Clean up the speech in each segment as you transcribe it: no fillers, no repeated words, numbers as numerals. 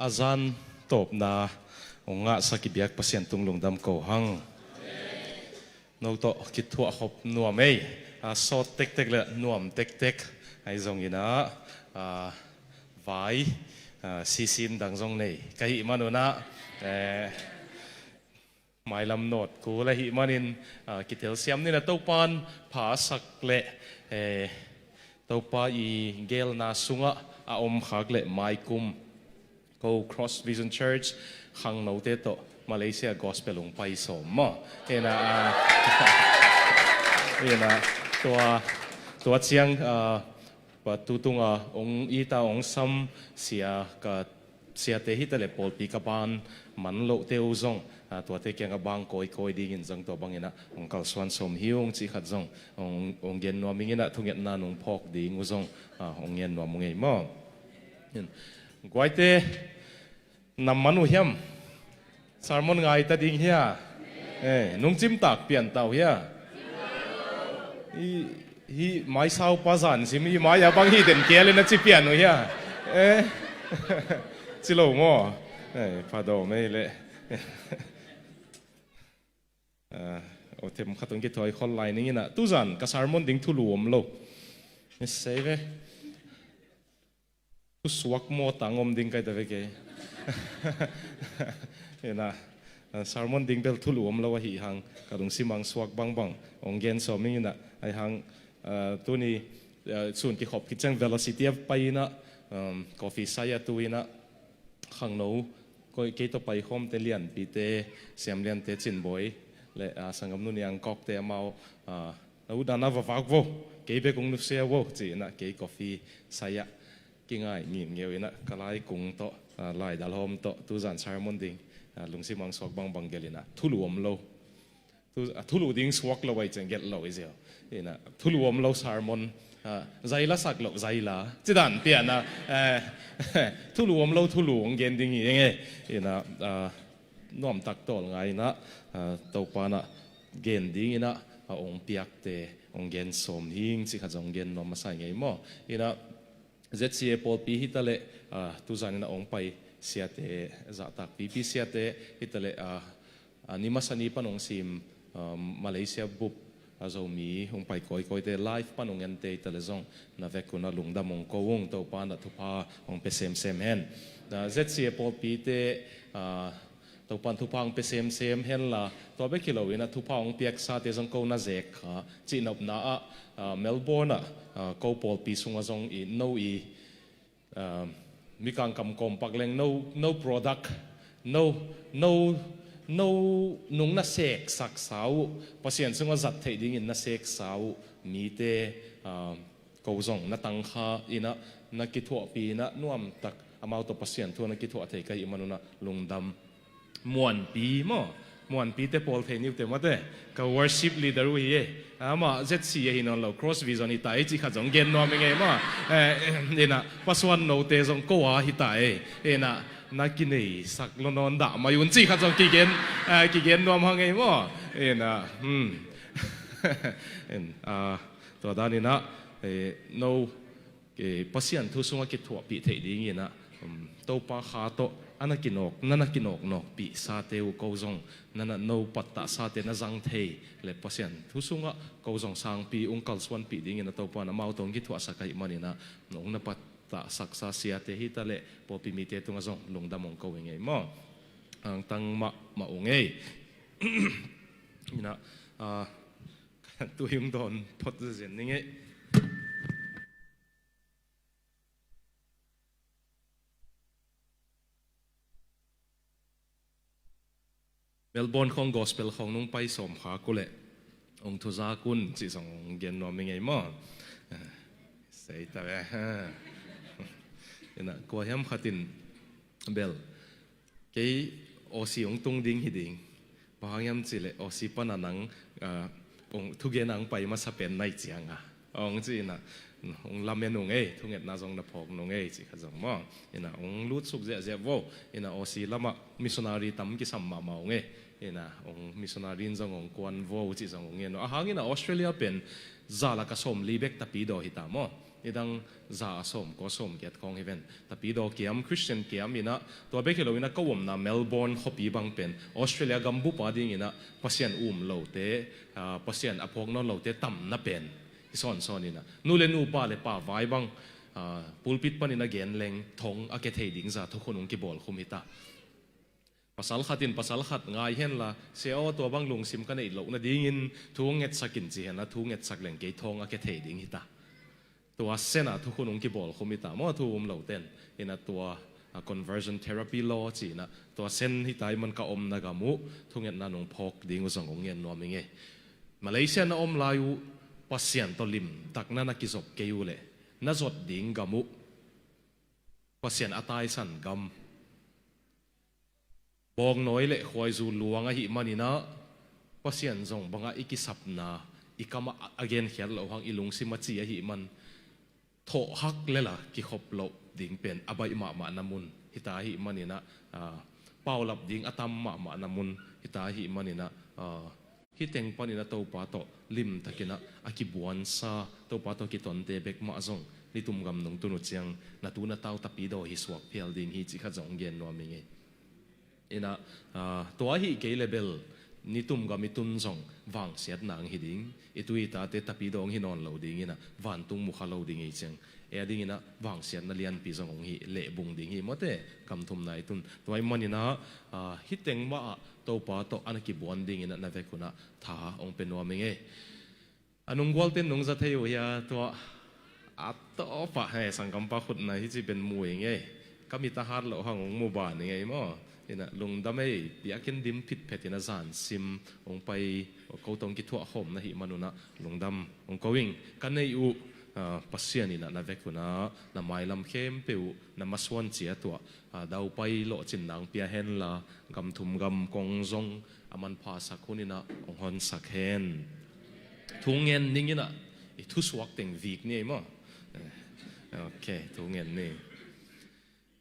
azan top na onga sakibiak pasien tung lungdam ko hang no to kitwa hop nuamei so tek tek le nuam tek tek ai zong ina vai sisin dang zong nei kai manuna mai lam not ku la hi manin kitel siam ni na topan pha sak le topa i gel na sunga a khak le mai kum ko Cross Vision Church hang no te to Malaysia Gospel ung pai som ma ena tua chiang pa tutunga ong ita ong sam sia ka sia te hi tele pol pi ka ban man lo te uzong tua te kyang bang koi ding in jang to bangina ong kal swan som hiung chi khat jong ong gen no mingina thunget na nong phok ding uzong ong yen no mongei mo guaite namanu hiam sermon ngai ta ding hia nung chim tak pian tau hia hi mai sau pa zan sim hi mai ya bang hi den kele na chi pian no hia chi lo mo pa do me le o tem khatong ki thoi khol lai ning ina tu zan ka sermon ding thu luom lo ni se ve tu suak mo tangom ding kai ta ve ke ena sermon ding bel thulu om lawa hi hang kalung simang swak bang bang ongen so mingina ai hang tuni sun ki khop ki chang velocity of paina coffee saya tuina khang no koi ke to pai khom te lian pi te siam lian te chin boy le sangam nu niang kok te mau u dana va vak vo ke be kung nu se vo chi na ke coffee saya ki ngai ngim ngeu ina kalai kung to lai dal hom to tu zan sermon ding lungsi mang swak bang bang gelina thulu om lo thulu ding swak lo wai chang get lo is yo ina thulu om lo sermon zaila sak lo zaila chidan piana thulu om lo thulu ong gen ding enge ina nom tak tol ngai na to pana gen ding ina ong piak te ong gen som hing chi kha jong gen nom masai ngai mo ina ZCA Paul P hitale tu zanina ong pai siate za tak PP siate hitale animasani panong sim Malaysia bup azomi ong pai koi te live panong ente itale zong na vekuna lungdam ong kowong to pa na thupa ong pesem sem hen na ZCA Paul P te to pan thupa ong pesem sem hen la to be kilowina thupa ong piak sa te zong ko na zek kha chinop na Melbourne ko Paul P sunga zong i no i mikang kam kom pagleng no product no nung na sek sak sau pasien sunga zat thei ding in na sek sau mi te ko zong na tang kha ina na ki thua pi na nuam tak amau to pasien thua na ki thua thei kai manuna lungdam muan pi mo muan pi te Paul thei niu te mate ka worship leader wi ye ama ZCA hinon lo Cross Vision hi tai chi kha jong gen no me nge ma ena paswan no te jong ko a hi tai ena na ki nei sak lo non da ma yun chi kha jong ki gen no ma nge mo ena en to da ni na no ke pasien thu sunga ki thua pi thei ding ina to pa kha to anakinok nok pi sa te u ko zong nana no patta sa te na jang thei le pasien thu sunga ko zong sang pi ungkal swan pi ding ina to pa na mau tong ki thua sakai manina nong na patta saksa sia te hi ta le po pi mi te tunga zong lungdam ong ko ngei mo ang tang ma ongei ina tu yung don pot zen ninge Melbourne khong gospel khong nung pai som kha ko le ong thu za kun chi song gen no mi ngai mo sei ta ve ina ko hem khatin bel ke osi ong tung ding hi ding pangyam chi le osi pananang ong thu gen ang pai ma sa pen nai chianga ong chi na ong lamen ong ei thunget na jong na phok nong ei chi kha jong mo ina ong lut suk je vo ina osi lama missionary tam ki sam ma ma ong ei ina ong missionary jong ong kwan vo chi jong ong eno ahangina Australia pen zala ka som libek tapi do hita mo นี่ดังจ่าสมก็สมเกียรติของเฮเวนแต่ปีดอเกียมคริสเตียนเกียมนี่นะตัวเบกเราอินะก็วมนะเมลเบิร์นฮอปปี้บังเป็นออสเตรเลียกัมพูชาดิ่งนะพัศยันเหลาเตพัศยันอภงนนเหลาเตต่ำนับเป็นส่วนนี่นะนู่นเลนูป่าเลยป่าไว้บังปูลปิดปนินะเกนเลงทงอาเกตเฮดิ้งจ่าทุกคนองกิบอลคุมิตาภาษาขัดินภาษาขัดง่ายเห็นละเสียตัวบางลุงซิมกันไอ้หลงนะดิ้งินทุ่งเง็ดสักินจีเห็นนะทุ่งเง็ดสักแหล่งเกยทองอาเกตเฮดิ้งฮิตาตัวเส้นทุกคนองกิบอลคุมิตามั่วทุ่มเหล่าเต้นเห็นนะตัว conversion therapy law จีนะตัวเส้นฮิตายมันก็อมนะกามุทุ่งเง็ดนั่นองพกดิ้งอุสังองเงินนัวมิงเงมาเลเซียนะอมลายูภาษยันตัวลิมตักนั่นนักกิจบเกยูเลยน่าจดดิ้งกามุภาษยันอัตายสันกำบองน้อยเละคอยจูลวงหิมันนี่นะภาษยันจงบังอิกิสับนาอิกามาอเกนเขียนเราหังอิลุงซิมาจีหิมันโถฮักเลยล่ะกิขบเราดิ้งเป็นอบายมานามุนฮิตาหิมันนี่นะเป่าหลับดิ้งอัตมมานามุนฮิตาหิมันนี่นะฮิตเต็งปานี่นะตัวปาโตลิมตะกินะอากิบวนซาตัวปาโตกิตอนเตเบกมาจงนี่ตุ่มกำนงตุนุเจียงนาตูนาเต้าตะปีโดฮิสวกเพียลดิ้งฮิจิขจงเย็นนัวมิงเอนะตัวฮิเกเลเบลนี่ตุ่มกำมิตุนจงวางเสียดนางฮิดิ้งอิตุยตาเตตะปีโดฮินอนเหลาดิ้งนะวันตุงมุขเหลาดิ้งเจียงดิ้งนะวางเสียดนาเลียนปีจงฮิเละบุงดิ้งฮิมดเตกำทุมนายตุนตัวไอ้มันนี่นะฮิตเต็งว่าตัวปาโตอันกิบวนดิ้งนะนาเวกุนะท่าองเป็นนัวมิงอันนุ่งกอลเต้นนุ่งจะเที่ยวyaตัวอัตโตปะให้สังกัมปะขุดนะที่จะเป็นมวยไงก็มีทหารเหล่าหางองมูบานไงมั้งนี่นะลุงดำไม่อยากกินดิมผิดเผ็ดนะจานซิมองไปเขาต้องกินทั่วหอมนะฮิมันนุนะลุงดำองก็วิ่งกันในอุปัสเซียนี่นะนาเวกุนะน้ำไม้ลำเข้มเปียวน้ำมัสวนเจียตัวดาวไปโลจินนางเปียเฮนละกำทุมกำกงจงอามันพาสักคนนี่นะองฮอนสักเฮนทุ่งเงินนี่นะทุสวักเต็งวีกนี่มั้งโอเคทุ่งเงินนี่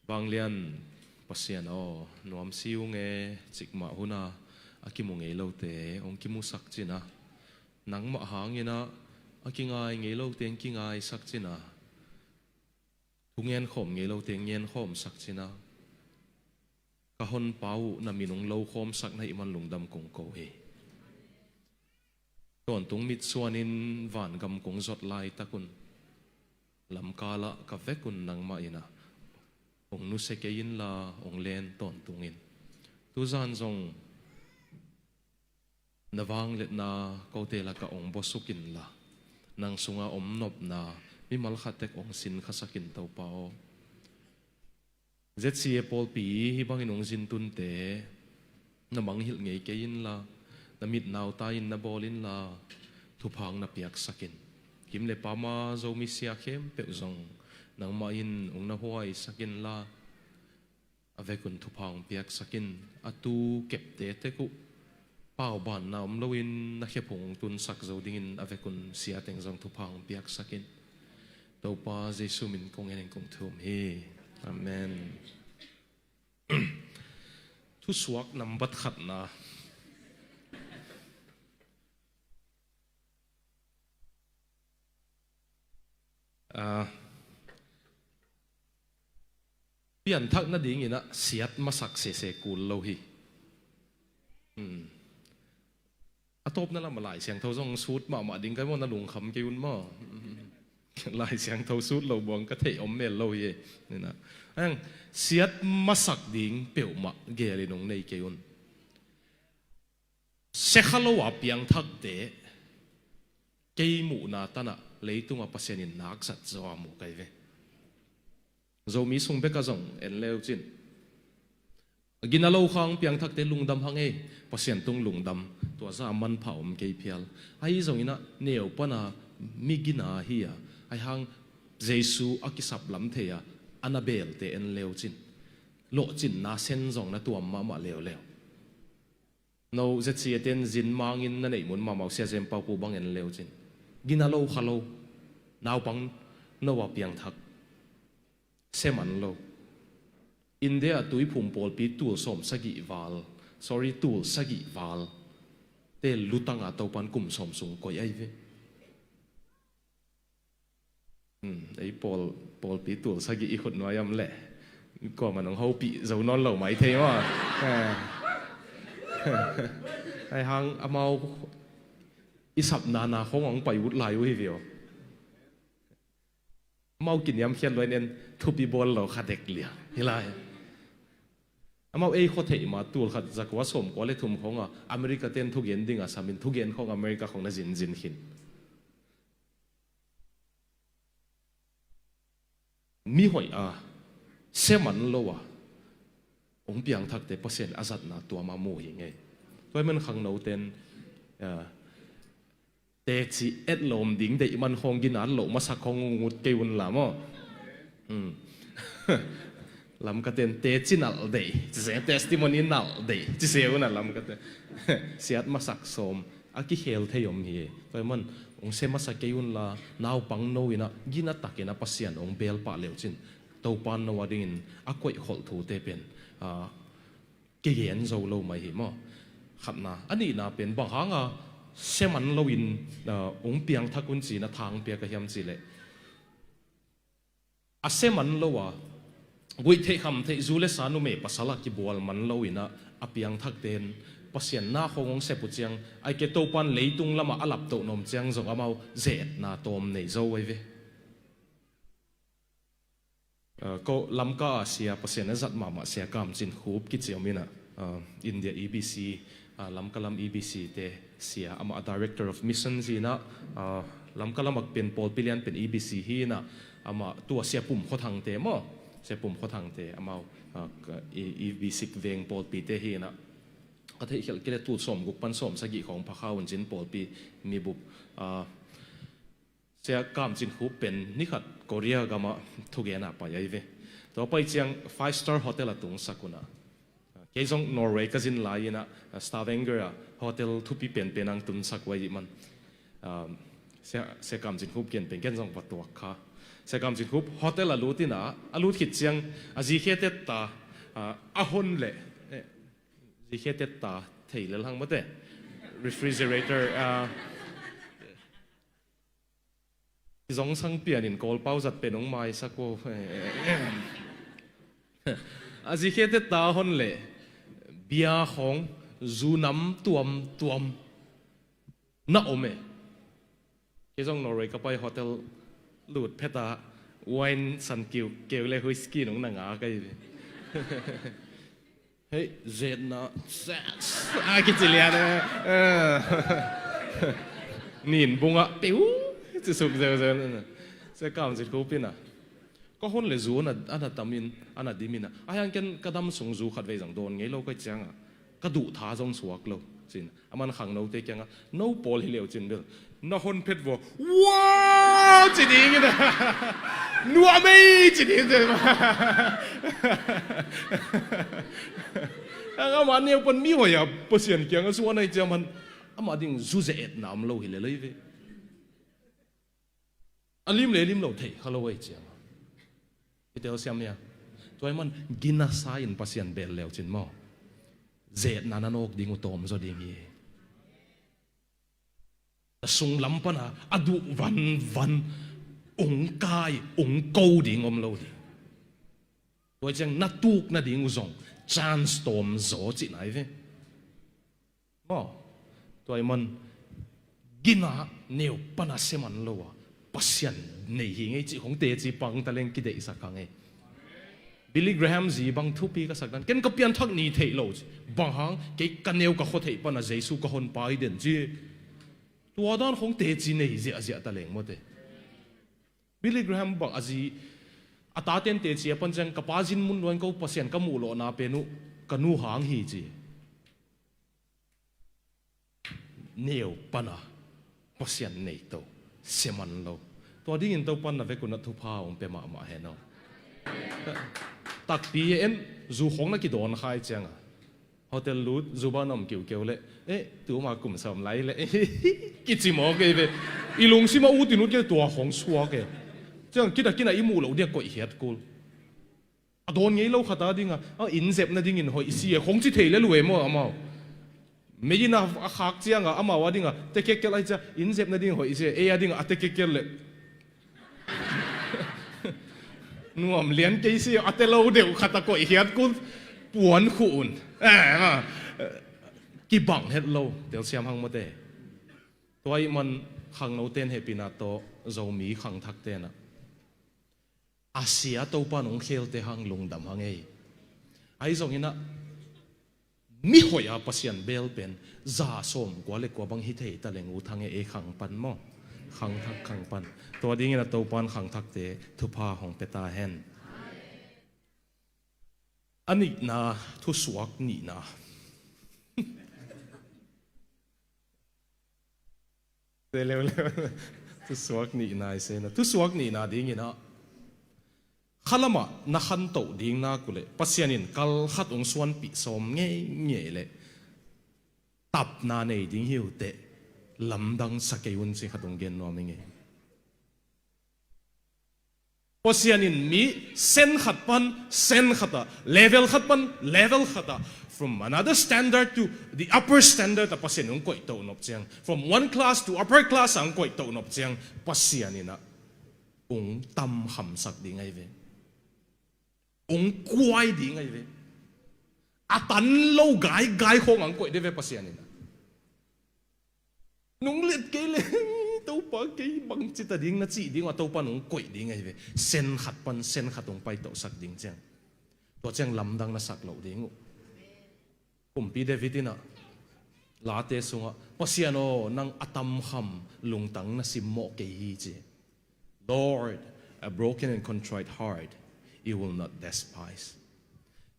บางเลียนปัสยานนวมซิวเงจิกมาหุนาอากิมุงเงยโลเตองกิมุสักจินะนังมาหางยินะอากิงายเงยโลเตงกิงายสักจินะทุ่งเงินขมเงยโลเตงเงินขมสักจินะกะฮอนเปานามินงโลขมสักในมันหลงดำกงโกเฮตอนตุงมิดส่วนินวันกำกงจดลายตะกุนลำกาละกาเฟกุนนังมาอินะองนุเสกยินลาองเลนตอนตุงินตุจานจงนวังเล็ดนาเกาเตละกะองบสุกินละนางสุงาอมนบนามิมัลขัดเตกองสินขสกินเตาเปาเจ็ดเสียปอลปีฮิบังอินองสินตุนเตนบังหิลเงยเกยินละนมิดนาวตายินนบอลินลาทุพังนเปียกสักินกิมเลปามาโจมิเซียเข้มเปจงนางมาอินองนหัวสักินลาอเวกุนทุพังเปียกสักินอตูเก็บเตเตกุป่าวบานนามลวินนักเขพงตุนสักโจดิงินอเวกุนเสียเต็งจงทุพังเปียกสักินตัวป้าเยซูมินคงเองคงทุ่มเฮอาเมนทุสวกนำบัดขัดนะเปลี่ยนทักนั่นดิ่งนะเสียดมาสักเสกุลโลหิอาตบนั่นละมาหลายเสียงเท่าจงสูดมาดิ่งกันว่านั่นหลงคำกิวนมาหลายเสียงเท่าสูดเราบวงก็เทอมเมลโลหินี่นะอันเสียดมาสักดิ่งเปี่ยวมาเกลินงในกิวนเสกฮัลโหลว่าเปียงทักเตะเกี่ยมูนาตันะเลยตุงอาปัสยานินนักสัตว์จอมูไกเวโจมีส่งเบกะจงเอ็นเลวจินกินอาโลขังเปียงทักเตลุงดำหังเอปัสยันตุงลุงดำตัวซามันเผาเกยเพียลไอ้จงอินะเนียวปนามิกินาเฮียไอ้หังเยซูอากิสับลำเทียอานาเบลเตเอ็นเลวจินโลจินนาเซนจงนะตัวมาเลวเลวเราจะเสียเต็นจินมังอินนั่นเองมุนมาเสียเจมปาปูบังเอ็นเลวจินกินอาโลฮัลโลนาวปังนวาเปียงทักเซมันโลอินเดียตุยพุ่มปอลปีตูสมสกิวาล sorry ตูสกิวาลเตลุตังอาตัวปันกุมสมสุงก็ยัยเว ấy Paul bị tuổi sao cái ít nói em lẽ có mà nó hậu bị dầu non lẩu máy thế mà ai hàng amau ít sập nana không ông phải vút lại với việc mau kinh nghiệm khen rồi nên thu bị bol lẩu khát đẹp liền thế là amau ấy có thể mà tuổi khát giặc quá sớm quá lệ thùng không à America tên thu gen đinh à sao mình thu gen không America không là zin hin mi hỏi à xem mặn lâu à ông biang thắc để pasien azat na tua mà mua gì nghe tôi mình khăng nấu tên để chỉ ết lồm đỉnh để mình không ghi nát lồm mà sắc không ngút kêu làm á làm cái tên để chỉ nál để chỉ sẽ testimony nál để chỉ sẽ cái nào làm cái tên xét mà sắc xôm à cái hell thấy ông gì tôi mình ông xem mà sắc kêu là nào bằng nấu ina ghi nát tắc ina pasien ông bel pa leo chín tàu pan nấu adin à quậy khẩu thủ tê bên cái hiện dầu lâu mà hiểm à khát na anh ấy na bên bằng hàng à xem anh lâu in ông biang thắc quân chỉ na thang bia cái hiểm gì lệ à xem anh lâu à quay thấy khăm thấy du lịch sanu mẹ pasala ki bol man lâu in à biang thắc tên pasien na không ông sẽ bút chiang ai cái tàu pan lấy tung lama alap tàu nom chiang giống amau dệt na tom này dâu ấy về có làm cả Asia pasien na zat mama Asia cam chín khub kít chiang mina India EBC làm cả làm EBC te Asia ama director of mission zina làm cả làm mặc pen Paul Pillian pen EBC hi na ama tu Asia pum khó thang te mo Asia pum khó thang te amau EBC veng Paul Pi te hi na có thể hiểu cái tu som gục pan som sagiของพระข้าวจินปอลปีมีบุบเสียกามจินคูเป็นนี่ขัดเกาหลีก็มาทุกอย่างไปยัยเวต่อไปเจียง five star hotel ตุงสักุนะเกี่ยงนอร์เวย์ก็จินลายนะ Stavanger hotel ทุบปีเป็นนังตุนสักไว้มันเสียกามจินคูเกี่ยนเป็นแก่จงวัดตัวข้าเสียกามจินคู hotel อาลูตินะอาลูคิดเจียงอาจีเคเตตาอาฮอนเล่ที่แค่เต็ดตาเที่ยวหลังมาเต้ refrigerator ที่สองสังเปียนินกอลเป้าจัดเป็นองไม้สักว่าที่แค่เต็ดตาคนเล่เบียของจูน้ำตัวมน่าอมที่สองนอร์เวย์ก็ไปโฮเทลหลุดเพตาไวน์สันกิวเกลเลยวิสกี้น้องนางอาไกเฮ้ยเจ็ดนะเซ็สคิดสิเลียนะนินบุงอ่ะปิ้วจะสุกเจอนั่นเจ้ากามจิตกูปินะก็คนเลยจูน่ะอันนั้นตามินอันนั้นดิมินะไอ้ยังกันกระดำส่งจูขัดไว้จังโดนไงเราก็จังอ่ะกระดูท่าจงสวกเราจริงอามันขังเราเตะจังอ่ะน้าปอลฮิเลวจริงเด้อน้าคนเพชรวัวว้าวจริงงี้นะนัวไม่จริงเลย อามันเนี่ยเป็นมีหัวอย่าเปอร์เซ็นต์เกี่ยงกับส่วนในเจ้ามันอามาดิ้งจูเซตน้ำเราเห็นเลยเว้ยอันลิมเลยลิมเราเทฮัลโหลไอ้เจ้าเดี๋ยวเสียมเนี่ยตัวมันกินน่าสายน์เปอร์เซ็นต์เบลแล้วจินมั่วเจ็ดนานาโนกดิ้งอุตอมจะดิ้งยี่แต่ส่งลำปนะอดูวันองกายองกูดิ้งอมเราดิ้งตัวจังนัดตุกนัดดิ้งอุจงchance storm gió chị này vậy, mà tôi mình gina nhiều pana xem ăn lâu à, passion này hiện ngay chị không thể chỉ bằng ta lên cái đấy sao càng ấy, Billy Graham gì bằng thu pi cái sắc đan, cái pian thắc ni thấy lâu, bằng hàng cái căn nhiều cái khó thấy pana Jesus cái hồn bài đến chứ, tôi đoán không thể chỉ này dễ ta lên một đấy, Billy Graham bằng gì ta tên tệ chỉ अपन जंग कपाजिन मुन लोन को पसियन का मूलो ना पेनु कनु हांग ही जी नेव पना पसियन नहीं तो सेमन लो तो अधिक इन तो पन ना वे कुन थुपा उन पे मा है ना तक पी एन जू होंग ना की दोन खाई जंग होटल लूट जुबा नम क्यों ले तू मा कुम सम लाई ले किसी मो के वे इलोंग सी मा उतिनु केตัวของชัวकेจังคิดอะไรอีมูเราเดียก่อยเหตุกูโดนงี้เราขัดดิ้งอินเจ็บนะดิ้งอินหอยเสียคงจิตเทเลยรวยมั้งอามาไม่ยินนะขักเจียงอามาว่าดิ้งแต่เกี่ยวอะไรจะอินเจ็บนะดิ้งหอยเสียดิ้งแต่เกี่ยวเลย งวมเลี้ยนกี่สิอัตโลเดียวขัดตะกุยเฮียดกูปวนขุนกี่บังเฮ็ดโลเดี๋ยวเสียมหังมาเตะตัวมันขังโนเตนเฮปินาโตโจมีขังทักเตนะอาเซียตัวปานองเคลเตหังลงดำหังไอ้ทรงนี้นะมิหอยอาปัสยันเบลเป็นจ่าสมกว่าเล็กกว่าบางฮิตเฮตะเลงูทางขังปันมอขังทักขังปันตัวดิ้งนะตัวปานขังทักเตทุพาของเปตาเฮนอันนี้นะทุสวกนี่นะเร็วทุสวกนี่นะเซนะทุสวกนี่นะดิ้งนะขลมานักขันโตดิ้งนะกุเลปัสยานินกัลขัดองส่วนปิสมเงี้ยเลยตับนาในดิ้งหิวเตะลำดังสเกยุนสิขัดองเกนนอมิงปัสยานินมีเส้นขัดปันเส้นขัดเลเวลขัดปันเลเวลขัด from another standard to the upper standard แต่ปัสยานินก็อีกโตนบเจียง from one class to upper class อังก็อีกโตนบเจียงปัสยานินนะองตั้มหำสักดิ้งไงเวองกวายดิ้งไงเวอาตันโลกายของอังก็อีกเดเวปัสยานินนุ่งเล็ดเกลตัวปากเกยบังจิตดิ้งนัดจีดิ้งว่าตัวปานุ่งก๋วยดิ้งไงเว้เส้นขัดปันเส้นขัดตรงไปตัวสักดิ้งเจียงตัวเจียงลำดังนัดสักเหล่าดิ้งผมปีเดวิดินะลาเตสุงะปัสยานโอนังอัตมคำลุงตังนัสิโมเกยเจ Lord a broken and contrite heart you will not despise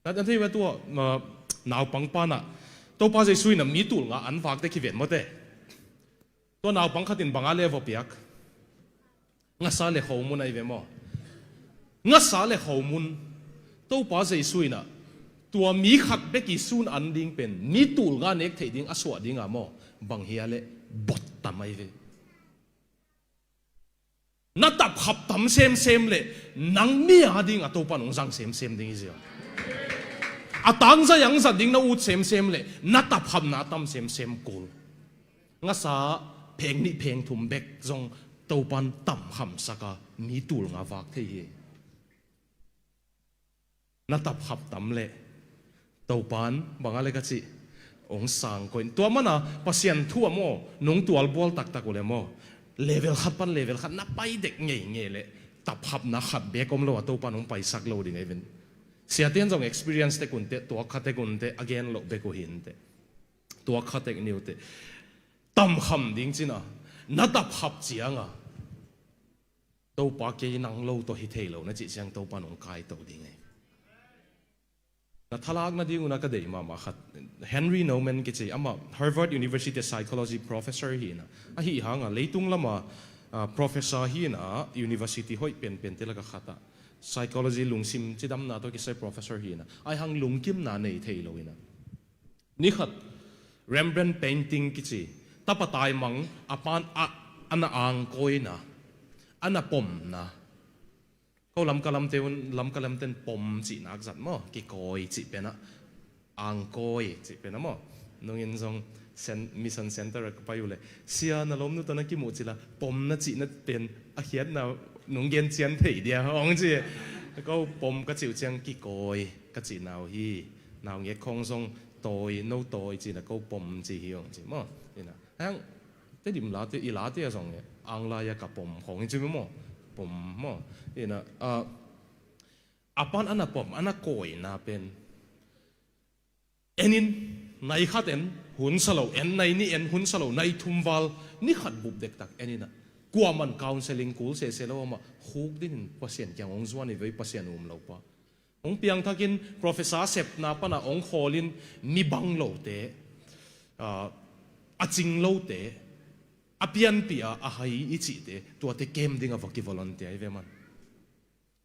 นั่นที่ว่าตัวหนาวปังปานะตัวป้าจะช่วยน่ะมีตัวงะอันฝากได้ขี้เวียนหมดเลยตัวหนาวปังขัดินบังอาเลวเปียกงัดสาเลข้อมูลไอเวมองัดสาเลข้อมูลตัวป้าจะช่วยน่ะตัวมีขัดเบกิซูนอันดิ้งเป็นมีตัวงานเอกเทดิ้งอสวดดิ้งอ่ะมอบังเฮียเลบดตามไอเวนัดตับขับตำเซมเลยนังมีอาดิ้งอ่ะตัวป้าหนุ่งจังเซมดิ้งอีเสียอาตังจะยังจะดิ้งน่าอุดเซมเลยนัดตับขับนัดตำเซมกูงัดสาเพลงนี้เพลงทุ่มเบกจงตัวปันต่ำคำสักมีตัวงาวักที่นัตับขับต่ำเละตัวปันบางอะไรก็สิองสังคนตัวมันนะปัสยันทั่วโมนุ่งตัวบอลตักเลยโมเลเวลขัดปันเลเวลขัดนับไปเด็กเงี้ยเลยตับขับนักขัดเบกอมโลตัวปันองไปสักโลดิ่งไอ้เวนเสียเตียนจง experience เตกุนเตตัวขัดเตกุนเต again โลเบกุหินเตตัวขัดเตกนิวเตตั้มคำดิ้งจีน่ะนัดตับขับเจียงอ่ะตัวปากเกยนังโลตัวฮิตเทโลนั่นจีเจียงตัวปานองกายตัวดิ้งไงนัดทลากนัดดิ้งอุนักเดย์มาขัดเฮนรี่โนแมนกิจีอ่ะมา Harvard University Psychology Professor ฮีน่ะอ่ะฮีหางอ่ะเลยตุงละมา Professor ฮีน่ะ University ห้อยเป็นเตละก็ขัดอ่ะ Psychology ลุงซิมจีดำนาตัวกิจ Professor ฮีน่ะไอหางลุงกิมนาในเทโลฮีน่ะนี่ขัด Rembrandt painting กิจีตับตายมังอปานอันอ่างโกยนะอันปมนะเขาลำกะลำเต้นปมจีนักจัดมั้งกี่โกยจีเป็นนะอ่างโกยจีเป็นนะมั้งน้องยินทรงมิชชั่นเซ็นเตอร์ก็ไปอยู่เลยเสียน่ะล้มนู่นตอนนั้นกี่หมู่จีละปมน่ะจีน่ะเป็นอาเขียนน่ะน้องเย็นเจียนถี่เดียวองจีแล้วก็ปมก็จิ๋วเจียงกี่โกยก็จีนาวฮีนาวเงี้ยคงทรงโตยโนโตยจีน่ะก็ปมจีเหี่ยวจีมั้งนี่นะทั้งแต่ดิมลาเตอีลาเตส่งเนี่ยอังลายกับผมของจริงมั้งผมมั้งนี่นะอาปานอันน่ะผมอันน่ะโกยนะเป็นเอ็นินในขัดเอ็นหุ่นสโลเอ็นในนี่เอ็นหุ่นสโลในทุ่มวัลนี่ขัดบุบเด็กตักเอ็นินะกลัวมันคาวน์เซลลิงกูเซโลมาฮุกดินพัศยันแกงองจวนนี่ไว้พัศยันเราปะองเปียงทักิน professor เซปนาปนะองโคลินมีบังโลเตอาจิงโลเตอเปียนปีอาหายอิจิเตตัวเตเกมดิ้งอวักิวอลอนเตียไอเวมัน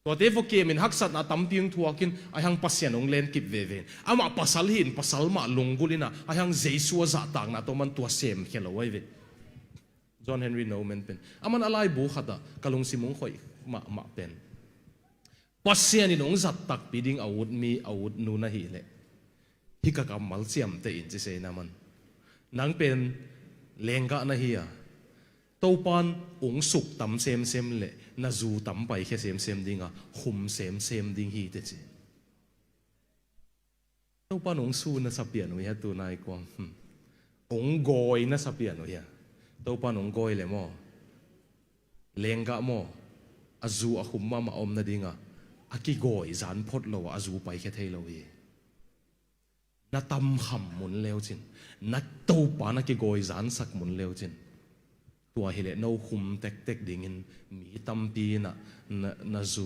ตัวเตฟเกมินฮักสัตนาตั้มพิงทัวกินอายังปัสยันองเลนกิบเวเวนอามาปัสสัลหินปัสสัลมาลงกุลินะอายังเจสัวจัตางนาตัวมันตัวเซมเขลไว้เวจอห์นเฮนรี่โนแมนเป็นอามันอะไรบุขัดะกะลงซิมงคอยมาเป็นปัสยันนี่น้องจัตตักปีดิ้งอาวุธมีอาวุธนูนะฮีเลฮิกะกำมัลเซียมเตอินจิเซนามันนังเป็นเลงกะนะฮีอะ ตัวปันองสุกตำเซมเซมเละน่าจูตำไปแค่เซมเซมดิ้งหุมเซมเซมดิ้งฮีเตจิตัวปันองสูน่าสับเปลี่ยนไว้ฮะตัวนายกวางองกอยน่าสับเปลี่ยนไว้ฮะตัวปันองกอยเลยมั้งเลงกะมั้งอาจูอาหุมมาอมนาดิ้งอากิกอยจานพดเราอาจูไปแค่เทเราเองน่าตำขำมุนเลวจินน่าตัวปันอากิกอยจานสักมุนเลวจินตัวเฮเลนเอาคุมเต็กดิ่งินมีตำปีน่ะจู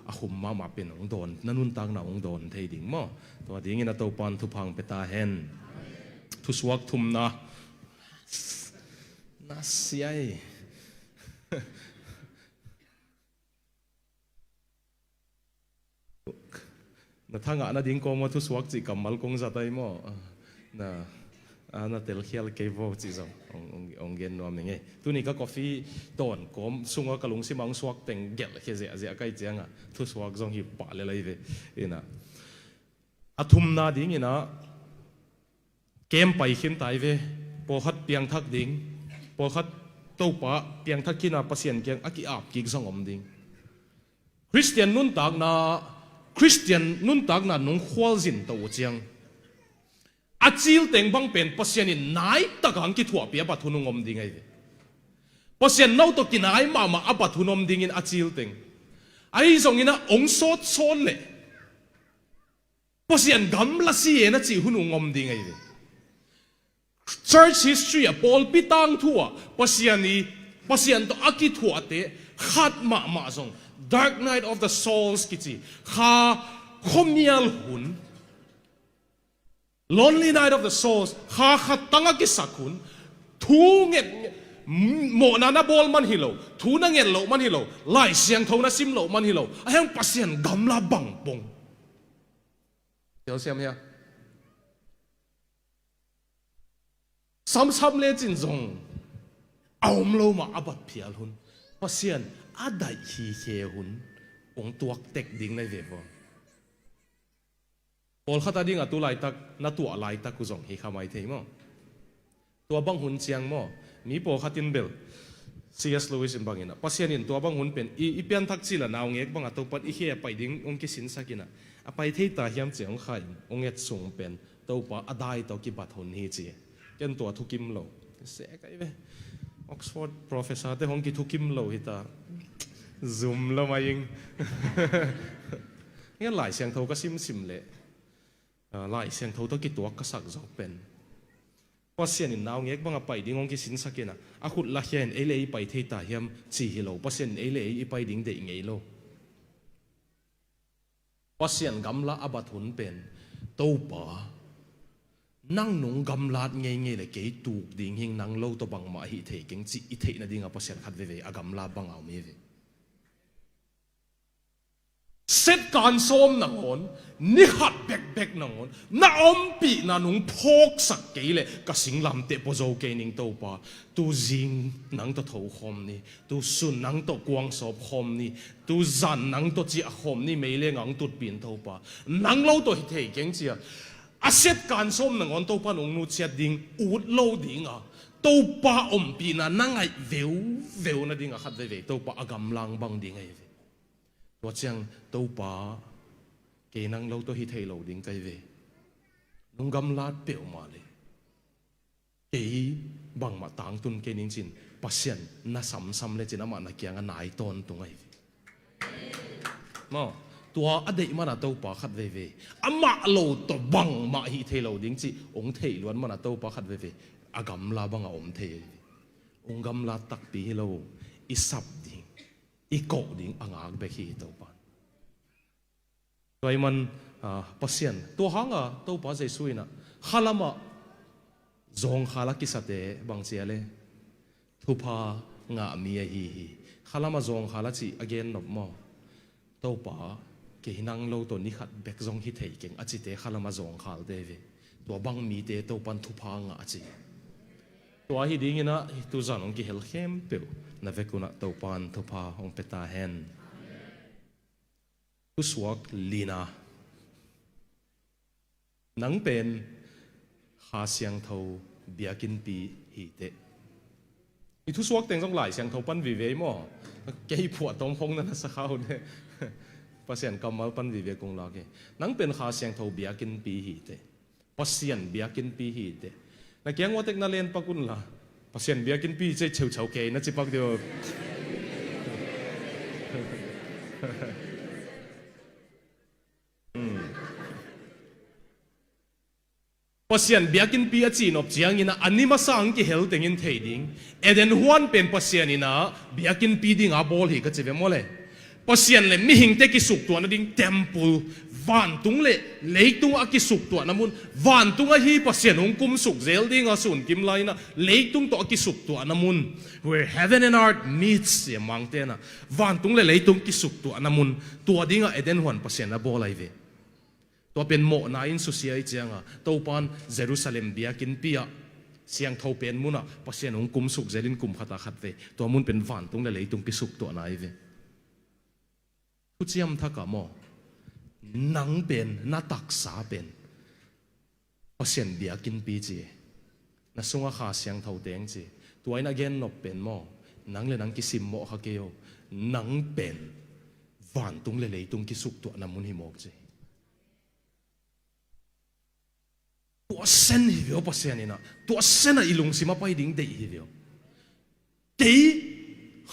อาคุมมาเป็นองโดนนั่นนุ่นตังน่ะองโดนเทดิ่งมั้งตัวดิ่งินน่ะตัวปันทุพังเปตาเฮนทุสวักทุมนะน่าเสียน่ะทั้งอ่ะน่ะดิ่งก็มาทุสวักจิกำมัลกงจัดได้มั้งน่ะน่าเตลเขียลเก็บไว้จีจงองเงินนวมยังไงตัวนี้ก็กาแฟตอนก็ส่งก็กระลุงสิมังสวักแต่งเกลเขียเสียใกล้เจียงทุสวักจงหิบปะเลยเว้ยนะทุ่มนาดิ้งนะเกมไปขึ้นไตเว้ยพอขัดเปียงทักดิ้งพอขัดตัวปะเปียงทักกินเปอร์เซ็นต์เกียงอักอาบกิกจงอมดิ้งคริสเตียนนุ่นตากนะนุ่งขวาจินตัวเจียงอาจิลเต็งบังเป็นเปอร์เซ็นต์นี่นายตะกังกิถั่วเปียบัตุนงอมดิ้งไงเปอร์เซ็นต์น่าตกินนายมาอับัตุนงอมดิ้งอินอาจิลเต็งไอ้ส่งอินะองโซดโซนเลยเปอร์เซ็นต์กำลังเสียนะจีหุนงอมดิ้งไงChurch history ปอลปิตังทั่วเปอร์เซ็นต์ตัวอากิถั่วเตะขัดมาส่ง Dark Night of the Souls กิจิข้าคอมเนียลหุนLonely Night of the Souls ข้าขัดตั้งกิสักคุณทูเงินโมนานาบอลมันฮิโลทูนังเงินโลมันฮิโลไล่เสียงทูนัซิมโลมันฮิโลไอ้ยังปัสยันกำลาบังปงเดี๋ยวเสียมเฮียซ้ำๆเลยจินจงเอามโลมาอับัดเพียลหุนปัสยันอาได้ฮีเคหุนองตัวเต็กดิ่งในเว็บพอลขัดดิ้งตัวไล่ตักน่าตัวไล่ตักกุจงเฮขาไม่เที่ยมั้งตัวบังหุนเชียงมั้งมีพอขัดตินเบล C.S. Lewis บังอินะปัสยานินตัวบังหุนเป็นอีเปียนทักซิละนาวเงกบังตัวปัดอีเฮียไปดิ้งองกิสินสักินะไปเที่ยตาเฮียมเจียงขายองเงส่งเป็นตัวปัดอได้ตัวกิบัดหุนเฮจีเกันตัวทุกิมโลเสกไอ้เว้ Oxford Professor แต่องกิทุกิมโลฮิตา Zoom แล้วมายิงงั้นหลายเสียงเขาก็ซิมเลยไล่เสียงเท่าตัวกี่ตัวก็สักจอกเป็นพอเสียงนาวเงี้ยบางไปดิ้งองกิสินสักนะอาคุดละเฮียนเอเลยไปเที่ยตาเฮียมจีฮิโลพอเสียงเอเลยไปดิ้งเด็กไงโลพอเสียงกำละอาบัตุนเป็นตัวป่านั่งนุ่งกำลัดไงเลยเกี่ยตูกดิ้งหิงนั่งโลตัวบังมาหิเทเก่งจีอิเทนะดิ้งอาพอเสียงขัดเวอากำลาบังเอาไม่เวเซตการซ้อมหนังอนนี่หัดเบกหนังอนน่าอมปีน่านุ่งพกสักเกลเลยก็สิงลำเตะปโจเกนิงตัวป่าตัวจิงนังตัวเท้าคอมนี่ตัวสุนนังตัวกวางสอบคอมนี่ตัวจันนังตัวจีคอมนี่ไม่เลี้ยงตัวปีนตัวป่านังเล่าตัวเทเก่งเจียอาเซตการซ้อมหนังอนตัวป่านุ่งนูเชียดิงอูดเล่าดิ่งตัวป่าอมปีน่านั่งไอเวลน่ะดิ่งขัดเวตัวป่าอากำลังบังดิ่งไอตัวเชียงตัวป่าเกนังเราตัวฮิตให้เราดิ้งไกเวนุ่งกำลัดเปียวมาเลยเกยบังมาต่างตุนเกนิงจินปัสยันน่าซ้ำเลยจินอามานักเกียงนายตอนตรงไงมั้งตัวอดีตมันตัวป่าขัดเวอามาเราตัวบังมาฮิตให้เราดิ้งจีองเทล้วนมันตัวป่าขัดเวอากำลาบังอมเทองกำลาตักปีให้เราอิสับดิ้งอีกเกาะดิ้งอ่างเบคีตัวปานตัวมันปัสยันตัวหางตัวปานใจสวยนะข้าละมาจงข้าละกิสัตเตบางเสียเลยทุพางามีฮีข้าละมาจงข้าละจี again นบมอตัวปาเกี่ยนังเราตัวนี้ขัดเบกจงฮิตเฮเก่งอาจิเตข้าละมาจงข้าเดวิตัวบังมีเตตัวปันทุพางาจีตัวฮิดิ้งนะตัวจันองกิเฮลเข้มเปียวนับเวกุนัตัวปันทุพาองเปตาเฮนตุสวกลีนานังเป็นหาเสียงเท่าเบียกินปีฮีเต อีทุสวกเต็งต้องหลายเสียงทงปันวิเวมอเกี่ยผัวตรงพงนั่นสักเขาเนี่ยภาษาอังกฤษมาปันวิเวกงลาเกนั่งเป็นข้าเสียงทงเบียกินปีหีเตภาษาเบียกินปีหีเตนักเกี่ยงว่าเทคโนโลยีปักกุนละภาษาเบียกินปีเจ้าเฉาเกยนั่นจิปักเดียวภาษาเบียกินปีจีนอบจียงอินะอันนี้มาสั่งกี่เฮลติงินเทดิ้งเอเดนฮวนเป็นภาษาอินะเบียกินปีดิ้งอาบอลฮีก็จะเป็นโมเลยภาษาเลยมีหิงเตกิสุกตัวนั่นดิ้งเทมปูวันตุงเลยตุงอากิสุกตัวนั่นมุนวันตุงอาฮีภาษาหงกุมสุกเซลดิ้งอาสุนกิมไลนะเลยตุงตัวอากิสุกตัวนั่นมุน where heaven and earth meets เสียมังเตนะวันตุงเลยตุงกิสุกตัวนั่นมุนตัวดิ้งอาเอเดนฮวนภาษาน่ะบอลไลเวตัวเป็นโมนาอินสุเซียเจียงอ่ะตัวปานเยรูซาเล็มเบียกินปีอ่ะเสียงเท่าเป็นมุนอ่ะภาษาหงกุมสุกเซลินกุมขัดตาขัดเวตัวมุนเป็นวันตุงเลยตุงกิสุกตัวนั่นเวทุกเจียมทักกะโมนังเป็นนัตักษาเป็นภาษาเบียกินปีจีนั่นส่งอาหารเสียงเท่าเต็งจีตัวไอ้นักเรียนนบเป็นโมนังเลยนังกิสิมโมฮักเกโอนังเป็นวันตุงเลยตุงกิสุกตัวนั่นมุนหิโมกจีตัวเส้นหิวภาษานี่นะตัวเส้นอิลุงสิมาไปดิ้งเดีหิวเกี่ย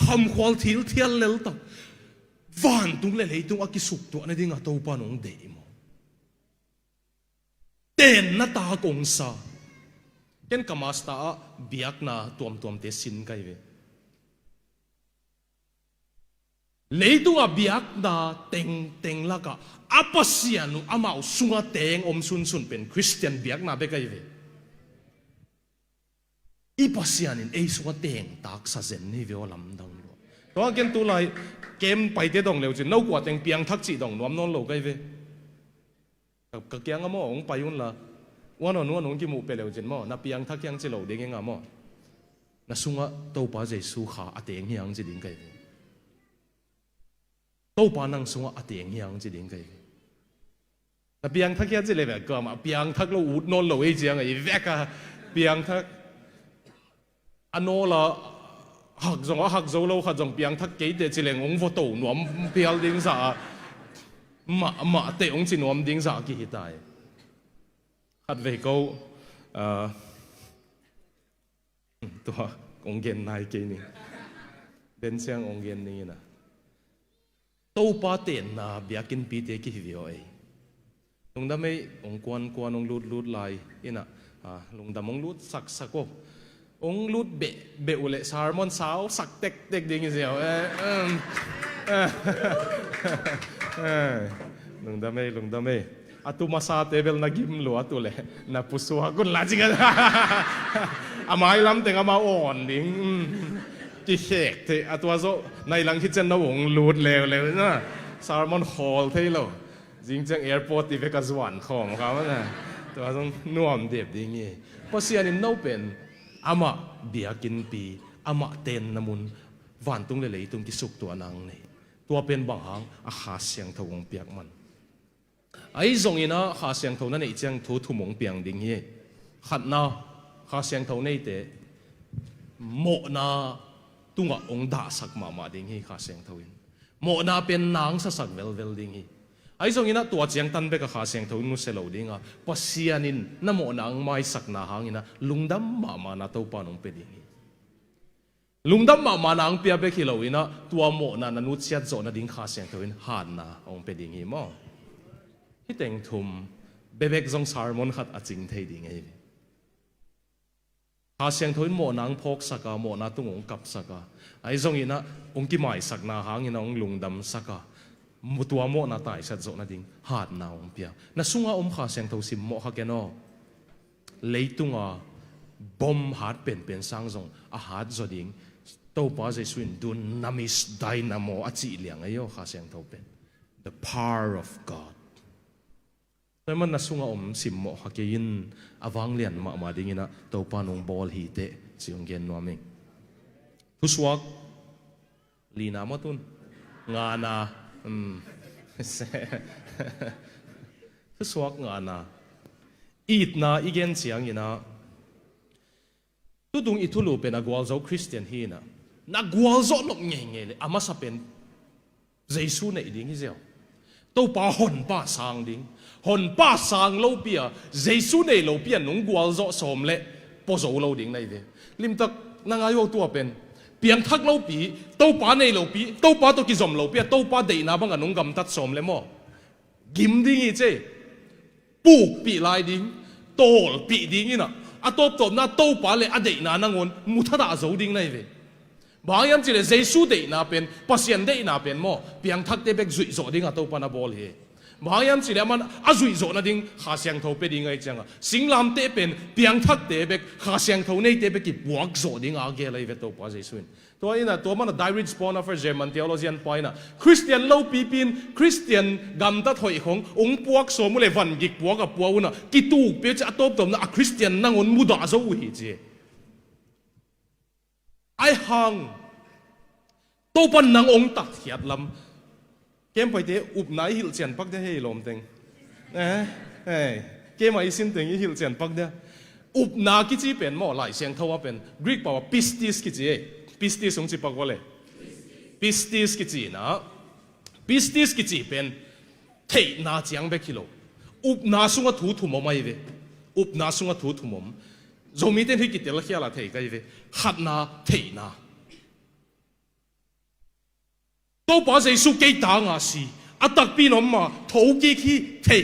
คำควอลทิลเทียนเลลตักวันตุงเลยตุงอากิสุกตัวนั่นดิ้งอ่ะตัวปานองเดียมเต้นนัตากงซาเก่นกามาสตาเบียกนาตัวเตสินกันเวเลยตุงอาเบียกนาเต็งละกะอาปัสยานุอามาอุสุงาเตงอมสุนเป็นคริสเตียนเบียกนาเบกันเวอีปัสยานินเอสุงาเตงตักซาเซนนี่เวอลำดังโลตัวเก่นตัวไรเกมไปเตะดองเร็วจินนกว่าเต็งเปียงทักจีดองนวมนนโลกันเวกับเกียงอ่ะมั่วองไปยุ่นละวันนั้นกิมูไปเร็วจินมั่วนับเปียงทักยังจะโลเด้งอ่ะมั่วนัสุงาตัวป้าใจสู้ขาอเตงยังจะดิ้งกันตัวปานังสงอาเตียงยังจีดิ้งกันแต่เปียงทักยังจีเลยแบบก็มาเปียงทักเราอุดนนเราไอ้เจียงไอ้แวกอะเปียงทักอันโนละหักจงว่าหักโจเราหักจงเปียงทักเกยเดจีเลยองฟโต้หนวมเปียลดิ้งสามาเตะองจีหนวมดิ้งสากี่หิตายหัดเวก็ตัวองเกนนายเกนี่เป็นเสียงองเกนนี่นะตัวป้าเต็นนะเบียกินปีเตกิฮิวิโอเอลงดำไม่องกวนองลูดลายอินะลงดำองลูดสักก็องลูดเบอุเลซาร์มอนสาวสักเต็กดิ่งเสียวลงดำไม่อะตุมาซาเตเบลนักิมลัวตุเลนับปุสุฮะกุนลาจิกันอามาอีลำเต็งอามาอ่อนดิ่งกี่เขกเทอตัวโซในหลังที่เจนนวงลูดเร็วนะซาร์มอนฮอลเทโลจริงจังแอร์พอร์ตที่เวกัสวันของเขานะตัวต้องน่วมเด็บดิ่งงี้เพราะเสียนี่น่าเป็นอามาเบียกินปีอามาเต้นน้ำมุนวันตุงเลยตุงที่สุกตัวนางนี่ตัวเป็นบางหางอาหาเสียงทวงเปียกมันไอ้ทรงนี้นะหาเสียงทวนั่นไอ้เจียงทูทุ่มงเปียงดิ่งงี้ขัดนะหาเสียงทวนี่เตะโมนาตุงอ่ะองด่าสักมาดิ่งฮีข้าเสียงทวินโมนาเป็นนางสักเวลดิ่งฮีไอ้ตรงนี้นะตัวเจียงตันเบกข้าเสียงทวินมุสเลวดิ่งอ่ะปัสยานินน้ำโมนางไม่สักนาหางินะลุงดำมานาตัวปานองเปดิ่งฮีลุงดำมานางเปียเบกิเลวินะตัวโมนานันุเชียโจนาดิ่งข้าเสียงทวินหานนาองเปดิ่งฮีมั้งที่แต่งทุมเบเบกจงสารมนขัดอจิงเทดิ่งฮีหาเสียงทวินโมนังพกสักโมนาตุงองกับสักไอ้ทรงนี้นะองกิมายสักนาหางนะองลุงดำสักมุตัวโมนาตายสัตว์โจนาดิ่งหาดนาองเปียน่ะสุงอาหาเสียงทวินโมฮักเกนอเลยตุงบอมหาดเป็นสังจงอาหาดจดิ่งโตป้าใจสวินดุนนามิสไดนาโมอจิเลียงไอ้โยหาเสียงทวิน the power of Godแต่มันน่ะสุงอาสิมโมฮักเกยินอวังเลียนมาดิ่งนะโตปานองบอลฮีเตจิองเกนนัวมิงทุสวกลีนามาตุนงานาทุสวกงานาอีดนาอีเกนเสียงยินะ tu dung ithulu pen agwal zo Christian hi na gwal zo nok nge le ama sa pen Jesu nei ding hi zeo to pa hon pa sang ding hon pa sang lo pia Jesu nei lo pia nung gwal zo som le po zo lo ding nei de lim tak nangayo tu pen piang thak lo pi to pa nei lo pi to pa to ki zom lo pia to pa dei na bang anung gam tat som le mo gim ding i che pu pi lai ding tol pi ding ina atop top na to pa le adei na nangon muthada zo ding nei ve bayam chile Jesu dei na pen pasien dei na pen mo piang thak te bek zui zo ding atop pa na bol he bayam chile man azui zo na ding kha siang tho pe ding ai changa singlam te pen piang thak te bek kha siang tho nei te bek ki buak zo ding a ge lai ve to pa Jesu to ina to man direct spawn of German theologian point na Christian lo pipin Christian gam ta thoi khong ong puak so mu le van gik puak a puauna ki tu pe cha top tom na a Christian nangon muda zo hi che ai hang to pan nang ong tak hiat lam kem pai te up nai hil chen pak de hei lom teng kem ai sin teng hil chen pak de up na ki chi pen mo lai siang thawa pen Greek pa pistis ki chi pistis ong chi pak wale pistis ki chi na pistis ki chi pen thei na chiang be kilo up na sunga thu thu mo mai ve up na sunga thu thu mom zomi ten hi ki tel khia la thei kai ve khat na thei na to pa Jesu ke ta nga si atak pi nom ma tho ki khi thei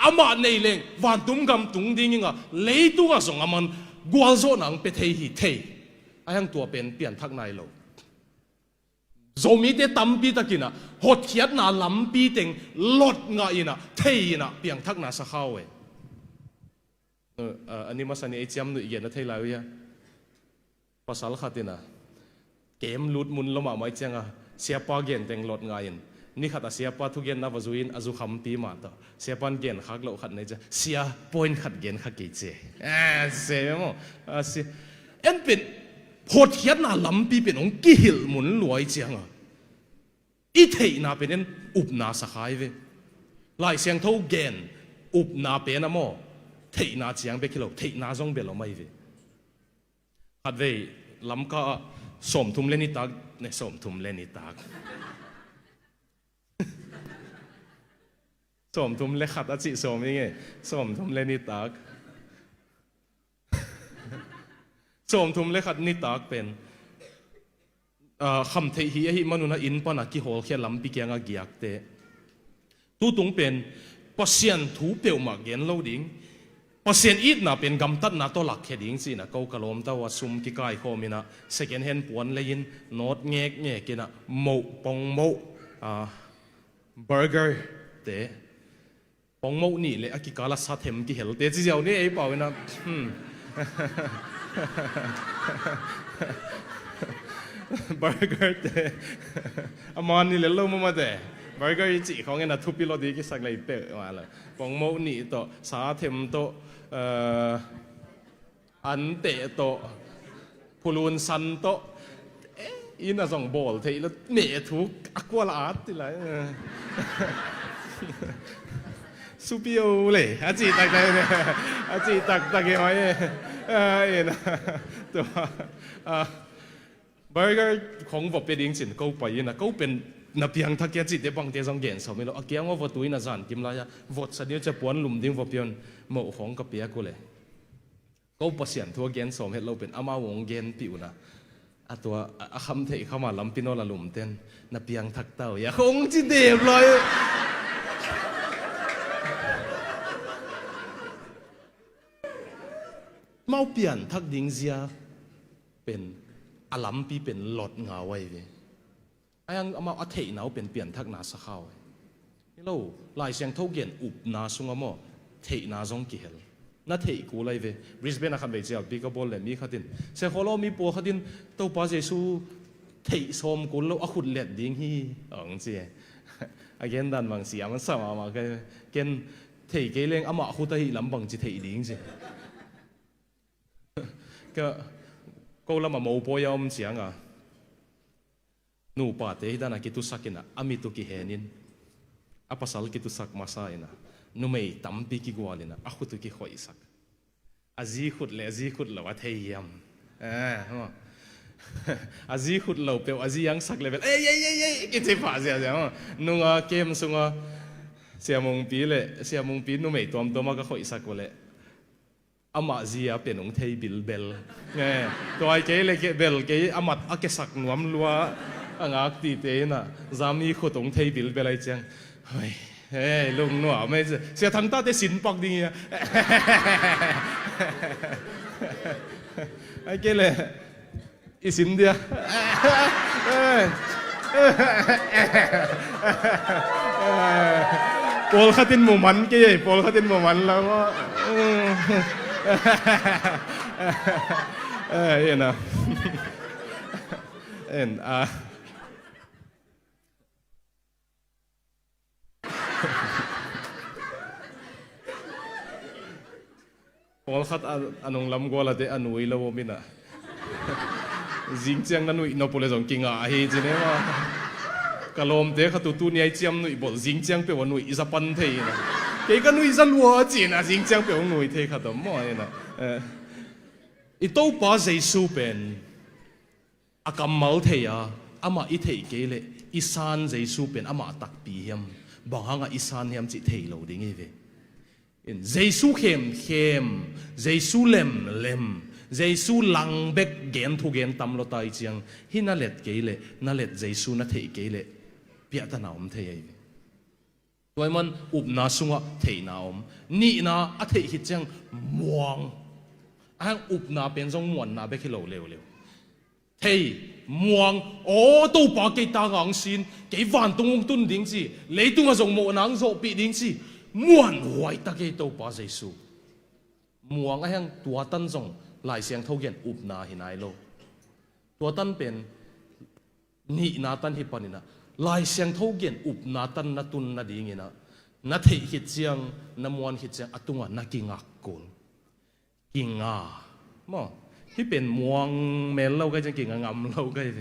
ama nei leng van tum gam tung ding nga lei tu ga song aman gwal zo nang pe thei hi thei ayang tua pen pian thak nai lo zomi te tam pi takina hot khiat na lam pi teng lot nga ina thei ina piang thak na sa khaw e ani masani hm nu yen na thei la ya pasal khatina kem lut mun loma mai changa siapa gen teng lot nga in ni khata siapa thu gen na wazuin azu kham pi ma ta siapan gen khak lo khat nei cha sia point khat gen kha ke che se mo si en pin hot khiat na lam pi pen ong ki hil mun luai changa i thei na pen en up na sa khai ve lai siang tho gen up na pe na mo thei na chiang be kilo thei na zong be lo mai ve hat ve lam ka som thum le ni tak ne som thum le ni tak som thum le khat a chi som ni nge som thum le ni tak som thum le khat ni tak pen kham thei hi manuna in pana ki hol khe lam pi kyanga giak te tu tung pen pasien thu peu ma gen lo ding pasien it na pen gam tat na to lak khe ding chi na ko kalom ta wa sum ki kai khomina second hand puan lein not ngek nge kina mo pong mo burger te pong mo ni le aki kala sa them ki hel te chi jaw ni ei pawina burger te aman ni le lo ma te burger chi khong na thupi lo di ki sak lai pe wala pong mo ni to sa them to an te to pulun san to ina zong bol thei lo me thu akwa la at ti lai supio le achi tak ke mai ina to burger ของบ่เป็นจริงๆก็ไปนะก็เป็นนับยังทักยังจิตเดบังเตจงเกนสมัยเราเกี่ยงว่าตัวอินาจันกิมลายวัดสันนิษฐานปวนลุมดิ้งว่าเพียนหมู่ของกับเปียกูเลยก็ปัสยันทัวเกนสมัยเราเป็นอามาวงเกนปิวนะตัวคำเทเข้ามาลำปิโนละลุมเต้นนับยังทักเต้าอย่าคงจิตเดียบเลยเมาเปลี่ยนทักดิ้งเสียเป็นอลัมปีเป็นหลอดเงาไว้เว้ยไอ้ยังมาอัฐิหนาวเป็นเปลี่ยนทักนาสักข้าวนี่เราลายเสียงเท่าเกียนอุบนาสุงอมอเทนาซงกิเฮลน่าเทกูเลยเว้ยบริสเบนนะครับเบจิลปีกบอลเลยมีขัดินเซโคโลมีปัวขัดินตัวป้าเจสูเทสมกุลแล้วอขุดเล็ดดิ้งฮีอ๋อเจี๋ยไอ้เกนดันบางสีมันสามารถเกนเทเกลงอามาขุดที่ลำบังจิเทดิ้งสิก็ลำมาโมปอยอมเสียงอ่ะนูปาเตยด้านกิตุสักินะอามิตุกิเฮนินอาปัสสาวกิตุสักมาสายนะนูไม่ตั้มปีกิกวาลินะอาคุตุกิขอยสัก azi khut le azi khut lo a theiam azi khut lo pe azi yang sak level cái chế phá gì à nung kem sung siamong pi le siamong pi nu mei tom tom ka khoi sak le ama zia pe nong thei bil bel nghe toi ke le ke bel ke amat a ke sak nuam lua angak ti te na zami khotong thei bil belai chang hoi hey lung no mai sia thang ta te sin pak ding ya ai ke le isim dia Paul khatin mo man ke Paul khatin mo man la mo you know and Paul khat anong lam gola te anui lo mina jing chang nanui no pole jong kinga hi jine ma kalom te khatu tu ni ai chiam nui bol jing chang pe wanui isa pan thei na ke ka nui za luo chin a jing chang pe nui thei khatom mo na i to pa jesu pen akamal thei a ama i thei ke le isan jesu pen ama tak pi hiam bang ha isan hiam chi thei lo ding e ve in jesu khem jesu lem jesu lang bek gen thu gen tam lo tai chiang hi na let ke le na let jesu na thei ke le pia ta naum thei ai toy man up na sunga thei naum ni na a thei hi chang muang ang up na pen jong muan na be khilo leo thei muang o to pa ke ta gang sin ke van tung tun ding chi leitung a jong mo nang zo pi ding chi muan huai ta ke to pa jesu muang a hang tua tan jong lại xiang thâu gen up na hinai lo tua tan pen ni na tan hi panina lại xiang thâu gen up na tan na tun na ding ina na thei hit chiang na muan hit chiang atunga na kinga kol kinga mo hi pen muang mel lo cái kinga ngam lo cái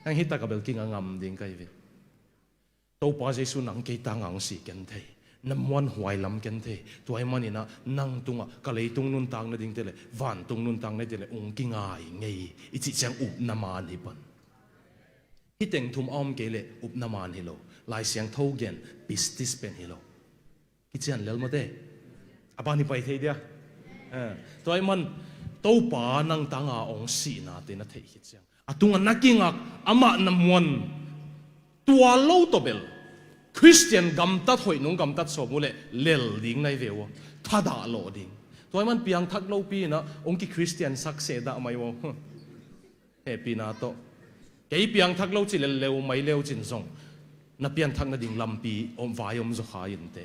hang hi ta ka bel kinga ngam ding cái ve to pa jesu nang ke ta ngang si ken thei nam muan huai lam ken the tuai mani na nang tunga ka lei tung nun tang na ding te le van tung nun tang na te le ong ki ngai ngei i chi chang up na man hi pan hi teng thum om ke le up na man hi lo lai siang tho gen pistis pen hi lo ki chan lel ma te abani pai thei dia tuai man to pa nang tanga ong si na te na thei hi chang atunga nakingak ama na muan tua lo to bel Christian gam tat hoi nung gam tat so mule lel ding nai vewa thada lo ding toy man piang thak lo pi na ong ki Christian sak se da mai wo happy na to kei piang thak lo chi le leu mai leu chin song na piang thak na ding lam pi om vai om zo kha yin te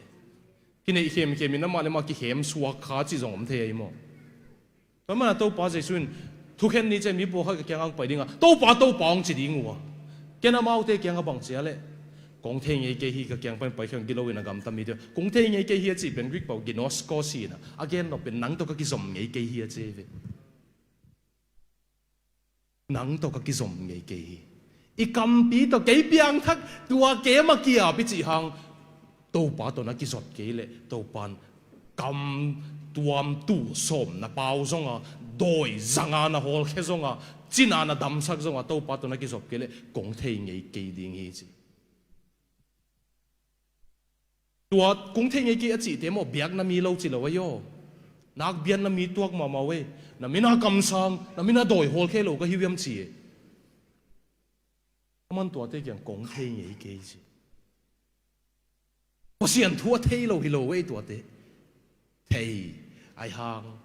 kine hem na ma le ma ki hem suwa kha chi zong om the ai mo to ma to pa jesun thu khen ni che mi bo kha ka kyang ang pai dinga to pa ong chi ding wa kena mau te kyang a bang che le công thế ngay cái hi cái kyang pan pai khang kilo ina gam tam mi de công thế ngay cái hi chi ben Greek pau ginos ko si na again no ben nang to ka ki som ngay cái hi che ve nang to ka ki som ngay cái hi i kam pi to cái piang thak tua ke ma kia bi chi hang to pa to na ki sot ke le to pan kam tuam tu som na pau zong a doi zanga na hol khe zong a china na dam sak zong a to pa to na ki sot ke le công thế ngay cái ding hi chi tua cũng thế ngay kia chỉ thế mà biếc na mi lâu chỉ là vậy yo nạc biếc na mi tuak mà vậy na mi na cầm sang na mi na đổi hol khe lâu cái hiu yam chỉ man tua thế kiểu cũng thế ngay kia chỉ có xiên thua thế lâu hi lâu vậy tua thế thế ai hang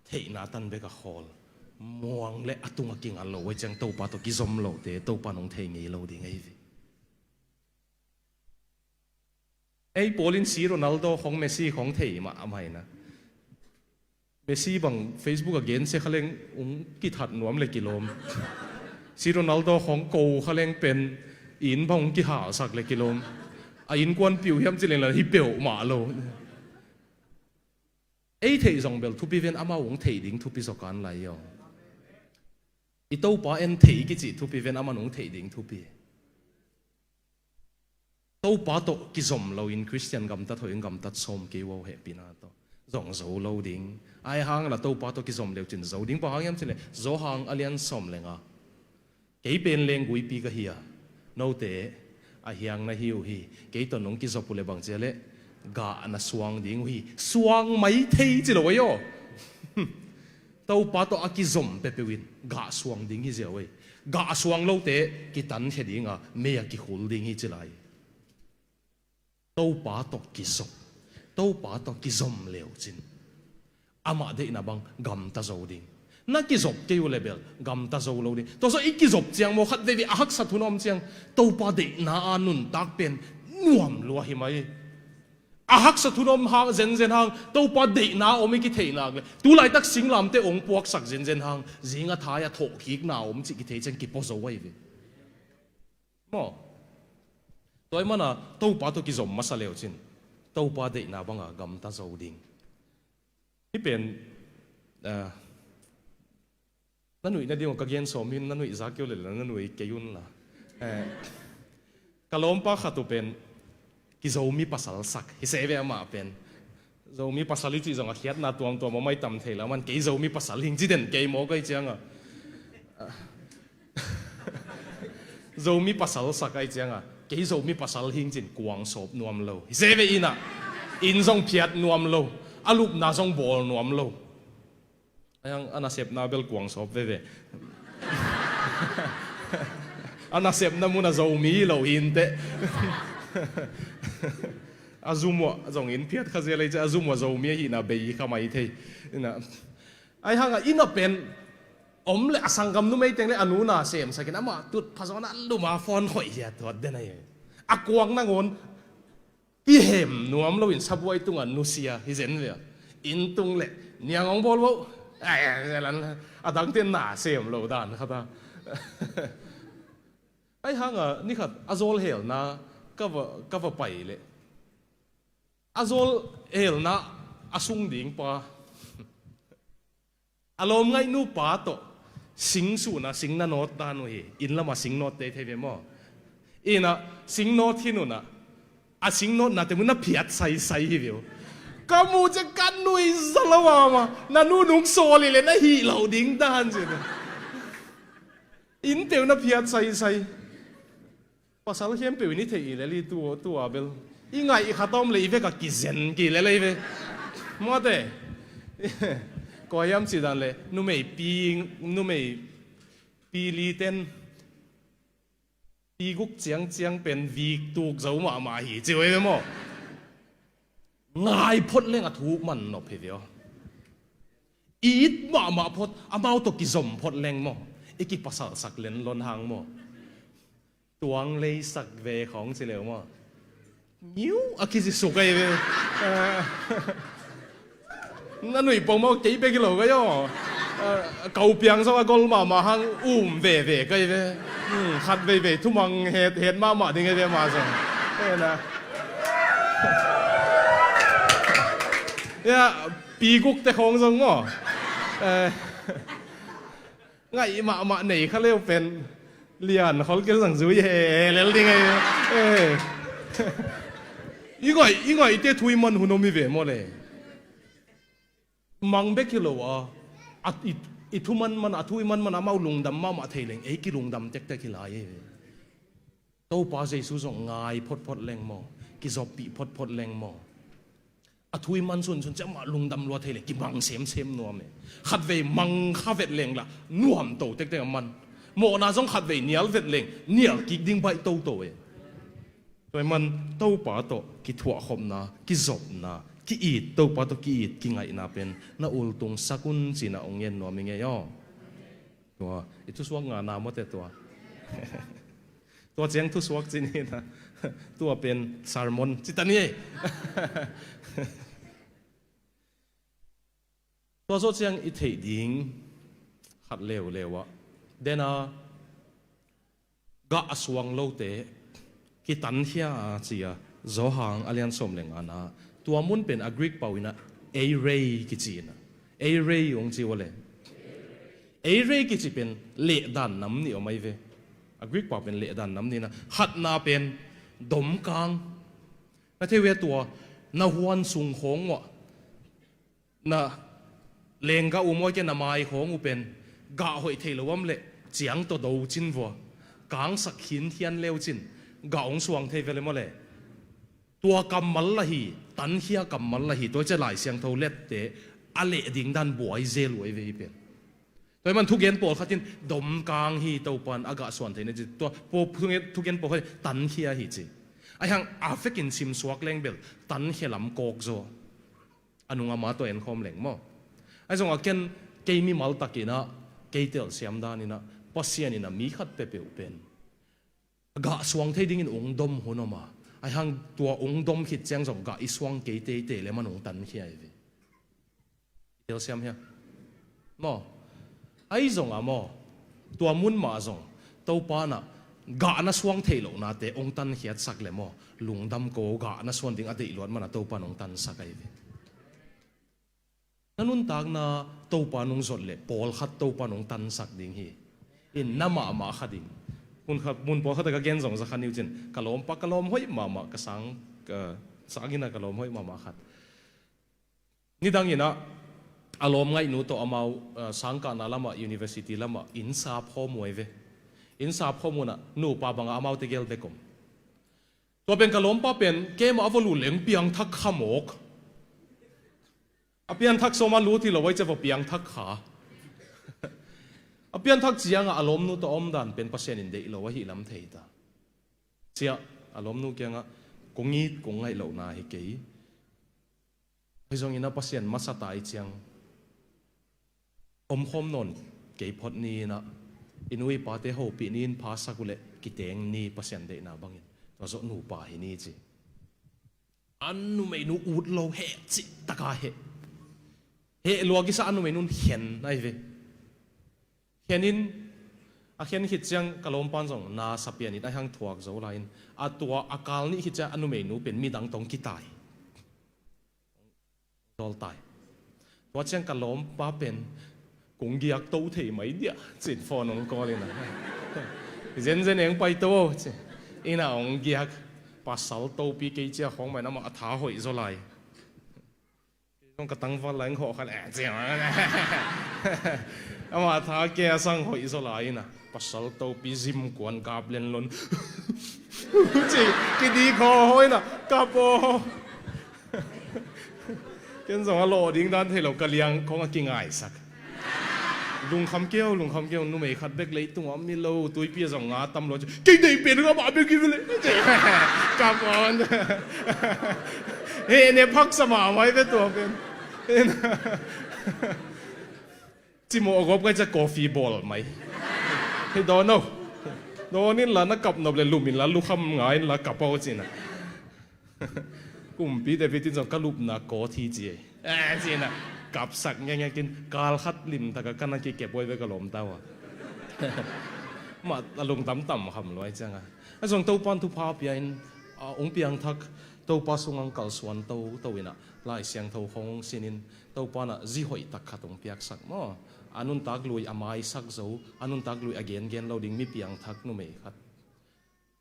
thế na tan be ka hol muang le atung aking alo vậy chẳng tàu pa to kizom lâu thế tàu pa nong thế ngay lâu đi ngay vậyไอ้โปลินซีโรนัลโดของเมสซี่ของเทมาอะไรนะเมสซี่บัง Facebook กับเกนเซเขาเล่นกิถัดหนวมเลยกิโลมซีโรนัลโดของโกเขาเล่นเป็นอินบังกิหาสักเลยกิโลมอินกวนปิวเฮียมจิเลนละฮิเปียวมาโลไอ้เทจงเบลทุบีเวนอามาหงเทดิ้งทุบีสกันไรยองอีโต้ป้าเอ็นเทกิจิทุบีเวนอามาหงเทดิ้งทุบีto pa to ki zom lo in Christian gam ta thoin gam ta som ke wo he pina to rong zo lâu ding ai hang là tàu pa to ki zom leo chin zo ding pa hang yam chile zo hang alian som lenga cái bên lên gũi pi cái hia nô tế à hiang na hiu hi cái tuần nông ki zopule bằng chế lệ gà na suang ding hi suang mấy thế chứ đâu yo tàu pa to aki zom pe pe win gà suang ding hi zeo ấy gà suang lâu tế ki tan he ding à me ki hul ding hi chứ lại tàu pa to ki zop tàu pa to ki zom leo chin ama de na bang gam ta zo ding na ki zop ke u level gam ta zo lo ding to so ik ki zop chiang mo khat ve ahak sa thunom chiang tàu pa de na anun tak pen nuam lo hi mai ahak sa thunom hang zen hang tàu pa de na omi ki thei na tu lai tak sing lam te ong puak sak zen hang zinga thaya tho khik na om chi ki thei chen ki po zo wai ve mo toy mana tàu pa to ki zom ma sa leo chin tàu pa de na banga gam ta zo ding hi penนั่นหนุ่ยนั่นเดียวกับเย็นสอมินนั่นหนุ่ยซักเกี่ยวเลยนั่นหนุ่ยเกยุนล่ะกะล้มป้าขัดตัวเป็นกิโซมีภาษาสักฮิเซเวมาเป็นโซมีภาษาลิจิจงอาเขียนนาตัวมันไม่ต่ำเท่แล้วมันกิโซมีภาษาลิงจีเด่นเกยโมก็ไอ้เจ้าโซมีภาษาสักไอ้เจ้ากิโซมีภาษาลิงจีนกวางศพนวมโลฮิเซเวอินะอินซงเพียดนวมโลอาลูกนาซงบอลนวมโลyang anasep nabel kuang sop ve anasep namuna zomi lo inte azumwa zong in phiat khaze lai cha azumwa zomi hi na bei khamai thei na ai hanga ina pen om le asangam nu mei teng le anu na sem sakin ama tut phazona luma phone khoi ya tot de nai akwang na ngon pi hem nuam lo in sabwai tunga nusia hi zen ve in tung le niang ong bol bo ai lần à đăng tiền nã xem lâu đàn khát ta ai hang à ní khát azol hell na cái vợ bảy lệ azol hell na asung ding pa alom ngay nu pa to sing su na sing na not dan we in lama sing not te theve mo ina sing not hinu na a sing not na te mun na phiat sai sai hi view kamuจะกันนุยสลาวามานานูนุงโซลิเลยนะฮีเหล่าดิ้งด้านสิอินเตียวนะเพียรใส่ภาษาเขียนเปลี่ยนนิเทศเลยลีตัวเบลอีไงอีข้าต้มเลยอีเวกับกิเซนกี่เลยเวมาเต้ก็ย้ำสิดันเลยนุ่มไม่ปีลีเต้นปีกุกเจียงเป็นวีกตูกเจ้ามาหีเจ้าเว้ยมั้งง่ายพดเล่งอะทุกมันนบเพียวอีดมาพดอามาตกิจมพดเล่งมั้งอีกภาษาสักเล่นล้นหางมั้งตัวงเลยสักเวของเสียแล้วมั้งยิ้วอากิสิสุกไอเวนั่นหนุ่ยปงมั้งกี่เปกิโลก็ย่อเกาเปียงสว่ากอลมาหางเวก็ไอเวขัดเวทุมังเห็ดมาดิ้งไอเวมาส่งนะเนี่ยปีกุกแต่ของทรงมั้งไงมาไหนเขาเรียกเป็นเลียนเขาเกี่ยวกับสื่อเฮ่แล้วยังไงอีกไงเดี๋ยวทุยมันหุ่นมีเวมเลยมังเบกิโลอ่ะอีทุมันทุยมันเอาลุงดำมาเทเลงกิลุงดำเจ๊กขี้ลายโตป้าเจสุส่งง่ายพดแรงมั้งกิจอบปีพดแรงมั้งอทุยมันส่วนจะมาลุงดำรัวเทเลกิมังเซมนัวมั้ยขัดเวมังข้าเวทเลงละนัวมโตเต็กมันโมนาจงขัดเวเนียลเวทเลงเนียลกิกดิ้งใบโตตัวมันโตป่าโตกิถั่วขมนากิจบนากิอีดโตป่าโตกิอีดกิไงนาเป็นนาอุลตรงสกุลจีนาองเย็นนัวมิเงยตัวอิทุสวกงานามแต่ตัวเจียงทุสวกจีนี่นะตัวเป็นซาร์มอนจิตานี่ตัวโซเชียงอิเทดิงขัดเลวะเดน่ากะสวงโลเตกิตันเฮียจีอะโจฮังอเลียนสมเลงอานาตัวมุนเป็นอักริกเปาวินะเอเรย์กิจีนะเอเรย์องจีวะเลยเอเรย์กิจีเป็นเละดันน้ำนี่ออกมาอีเวอักริกเปาเป็นเละดันน้ำนี่นะขัดนาเป็นดมกลางนั่นเทเวตัวนาฮวนสุงหงวะ na lenga umoi ke namai khong upen ga hoi theilawam le chiang to do chin vo kang sak hin hian leo chin ga ong suang thei vele mo le tua kamal la hi tan hia kamal la hi to che lai siang tho let te ale ding dan buai zel wei ve pen toy man thugen pol khatin dom kang hi to pan aga swan theine ji to po thugen po kha tan hia hi chi ai hang afekin sim suak leng bel tan helam kok zo anunga ma to en khom leng mo ai zong aken keimi mal takina keitel siam danina pasianina mi khat pe pe pen ga suang thei ding in ong dom hunoma ai hang tua ong dom khit chang zong ga iswang ke te le manong tan khiai ve tel siam hia mo ai zong amo tua mun ma zong to pa na ga na swang thei lo na te ong tan hiat sak le mo lungdam ko ga na swan ding ate ilot mana to pa nong tan sakai ve nanun tag na to pa nong zot le pol khat to pa nong tan sak ding hi in nama ma khading mun khat mun po khat ka gen zong za khaniu chin kalom pa kalom hoi mama ka sang sangina kalom hoi mama khat ni dang ina alom ngai nu to amau sangka na lama university lama insa phom weve insa phomuna nu pa banga amau te gel bekom to ben kalom pa pen ke ma avolu leng piang thak khamok apian thak soma lu ti lowai che piang thak kha apian thak chianga alom nu to om dan pen pasien in de lo wa hi lam thei ta chia alom nu kyanga kongi kongai lo na hi ke hezong ina pasien masa tai chiang om khom non ke phot ni na inui pa te ho pi nin pha sakule ki teng ni pasien de na bangin to zo nu pa hi ni chi anu me nu ut lo he chi taka he lo gi sa anu me nun hen nai ve henin a hen hit chang kalom pan jong na sapian ni ta hang thuak zo lain a tua akal ni hit cha anu me nu pen mi dang tong ki tai dol tai to chang kalom pa pen cũng giặc tấu thì mấy địa chuyện phòn ông coi lên này dân dân em bay tấu ina ông giặc pasal tấu pi cái chia không mày nó mà thả hội rồi lại ông cái tăng văn lãnh họ khai lẽ chèo mà thả kia sang hội rồi lại nè pasal tấu pi zim quan cáp lên luôn chỉ cái đi khó hội nè cáp ô cái dòng lộ điên đan thì lâu cái liang không cái ngại sắc lùng khăm kêu nu mày khát bếc lấy tung ấm mi lâu túi bia dòng ngã tâm lo cái này biển nó bảo bếc kia vậy cảm ơn hey này phắc sao mà mấy cái tuổi bên chỉ một góc cái chắc coffee ball mày hey đó đâu đó nên là nó cặp nộp lên lùm mình là lù khăm ngái là cặp bao gì nè cũng biết để biết tin rằng các lùm là có thi gì gì nèกับสักยังไงกินกาลขัดลิมแต่ก็กันนั่งเก็บไว้ไว้กับลมเต้าอ่ะมาลงต่ำๆคำร้อยจังอ่ะไอ้ส่วนเต้าปันทุพาเปียนองเปียงทักเต้าปาสุงังกัลสวนเต้าวินะลายเสียงเต้าของสินินเต้าปันอ่ะจีหอยตักขัดองเปียกสักมั้งอันนุนตักลุยอามายสักโซอันนุนตักลุยอเกนเกนเราดิ่งมีเปียงทักนุ่มเอขัด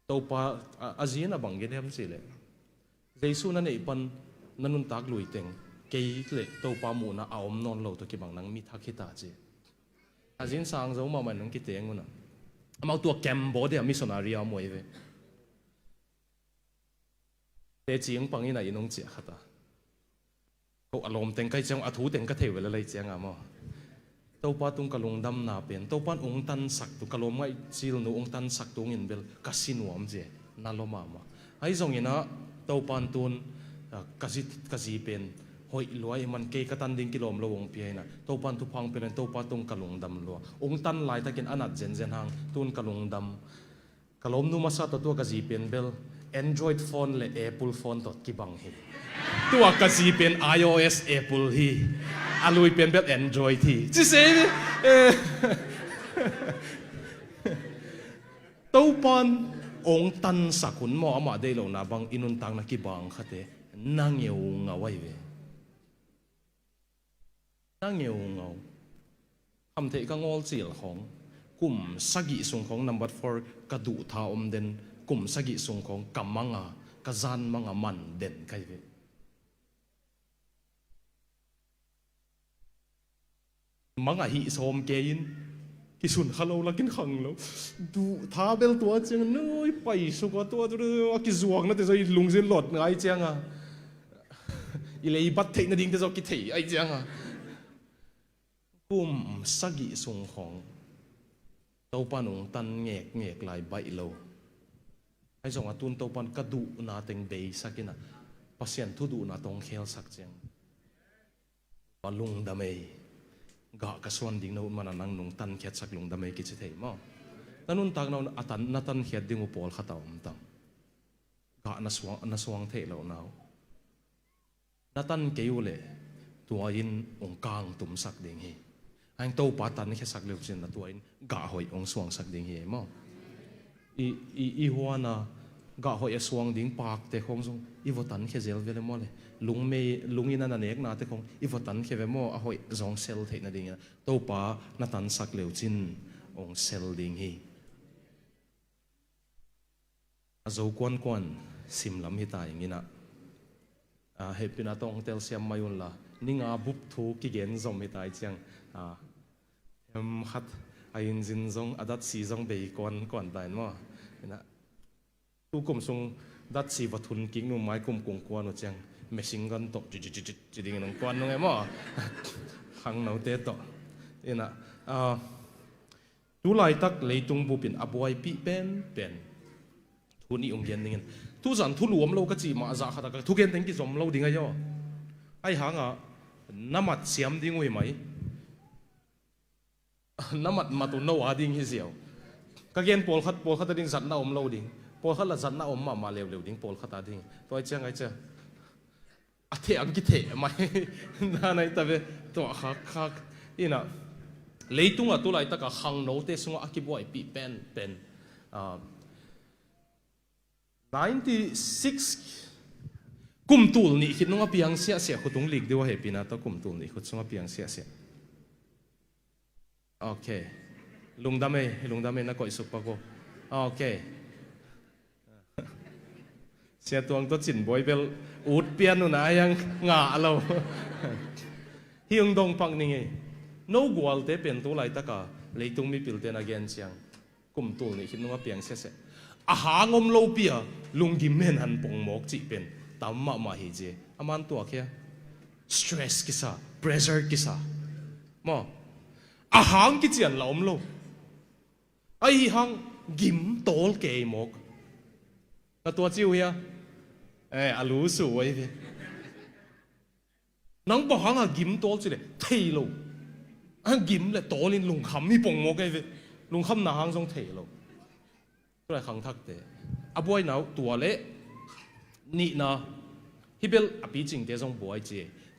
เต้าปาอาเจียนอ่ะบังเกนเฮมสิเลยเจสุนั่นเองปันนั่นนุนตักลุยเต็งเกย์เลยตัวปามูนะเอาอมนอนเราตัวกี่บางนังมีทักขิตาจีอาจินสังเจ้ามามันนังกิเตงวนะมาตัวแกมบอดี้มิสนารีอามวยเวเตจิงปังอินาอินงเจียขัดาเขาอารมณ์เต็งใกล้จังอัฐูเต็งก็เทวเลยเจียงอ่ะมั้งตัวปาตุงกะลงดำนาเป็นตัวปานองตันสักตุกะลมไม่ซีลนูองตันสักตุงินเบลกัสซินวมเจนั่นโลมามาไอ้ทรงยินะตัวปานตุนกัสซีเป็นหอยลอยมันเกยกตันดิ่งกิโลมลวงเปียนะตัวปันทุพังเป็นตัวปาตุงกะลงดำลัวองตันลายตะกินอนัดเจนเจนหางตุนกะลงดำกะลมนูมาซาตัวกัสซีเป็นเบล Android phone และ Apple phone ตัวกี่บังเฮตัวกัสซีเป็น iOS Apple ฮีอาลุยเป็นแบบ Android ทีจิเซ่ตัวปันองตันสักคนมอมาได้แล้วนะบังอินุนตังนักกี่บังขัดเตนั่งเยวงเอาไว้เวนั่งเยวงเอาคำเทก็งอลจีลของกลุ่มสกิส่งของนัมเบอร์4กระดูท่าอมเด่นกลุ่มสกิส่งของกำมังอ่ะกระจานมังอ่ะมันเด่นใครเว มังอ่ะหิสมเกยินกิสุนขลุ่มลักินขังแล้วดูท้าเบลตัวเจียงน้อยไปสุกตัวตัวกิจวงนั่นแต่จะลุงเส้นหลดไงเจียงอ่ะอีเลยบัดเทนดิ่งแต่จะกิเทไอเจียงอ่ะกุมสักิส่งของเต้าปันองตันเงกเงกลายใบโลไอ้ส่งอาตุนเต้าปันกระดูนาเต็งเบย์สักินะพัศยันทุดูนาตองเคลสักเจียงปะลุงดำเมย์กะกระสวนดิ่งนู่นมันนั่งนุ่งตันเขียดสักลุงดำเมย์กิจเทยมั้งนั่นนุ่นตากนู่นอาตันนัตันเขียดดิ่งอุปอลขัดเอาตังกะนัสวงเทเหล่านานัตันเกี่ยวเลยตัวอินองกลางตุ่มสักดิ่งเฮไอ้โตปาตันนี่แค่สักเลี้ยวเส้นตัวอินกะหอยองสวงสักดิ่งเฮมั้งอีหัวน่ะกะหอยสวงดิ่งปากแต่คงส่งอีวตันแค่เซลเวลมั้งเลยลุงอินนั่นเองน่ะแต่คงอีวตันแค่เวมั้งหอยสองเซลเทนั่นดิ่งโตปานัตันสักเลี้ยวจินองเซลดิ่งเฮอาโจกวนซิมลำฮิตายอย่างนี้นะเฮปินาตองเตลเซียมมายุนละนิ่งบุบทูกิเกนซอมฮิตายเจียงขัดไอ้ยินจินซงอดัตซีซงเบย์ก่อนได้มั้งนะตู้กลมซงดัตซีวัตถุนกิ้งนุ่มไม้กลมกงกวนโอเจียงเมชิงกันตกจุดดิ่งนุ่งกวนนุ่งไงมั้งขังหนาวเตะตกนะตู้ไล่ตักเลยตุงบุปินอบวยปีเป็นทุนอีองเย็นนี่ทุสันทุลวมเราก็จีมาจากขัดกันทุกเย็นถึงกี่สมเราดิ่งไงย่อไอ้หางน้ำมัดเสียมดิ่งไว้ไหมน้ำมัดมาตุนเอาดิ่งฮิเสียวก็เย็นปอลขัดดิ่งสันน้าอมเราดิ่งปอลขัดละสันน้าอมมาเร็วดิ่งปอลขัดดิ่งตัวไอ้เจ้าไอ้เจ้าเทอังกิเทไหมน่าในแต่เวตัวคักนี่นะเลยตุงตัวไรตะกะขังโนเตสงอากิบวยปีเป็น96กุมตูลนี่คิดน้องเปียงเสียขุดตรงหลีกดีว่าเหตุปีนะต้องกุมตูลนี่ขุดสงเปียงเสียโอเคลุงดำเมนักก่อยสุปปะโกโอเคเสียตัวตัวจินบอยเบลอูดเปียนนู่นนะยังงาเราฮิงดงปังนี่ไงโนกวลเตเป็นตัวไรตะกะเลยตุงมีปิลเตนอเกนเชียงกุมตูลนี่คิดน้องเปียงเสียอาหารงมโลเปียลุงกิมเมนหันปงหมกจีเป็นตามมาเฮเจอามันตัวแค่ stress กิสา pressure กิสาหมออาหารกิจยันหลอมโลไอ้หังกิมโตลเกยหมกแล้วตัวจิ้วเฮียอารู้สวยพี่นังบอกหังกิมโตลสิเลยเทโลกิมเลยโตลินลุงคำมีปงหมกไอ้พี่ลุงคำหนาหังทรงเทโลก็เลยขังทักเตะอาบวยหนาวตัวเละนี่นะฮิเบลอภิจิงเตะทรงบวยเจ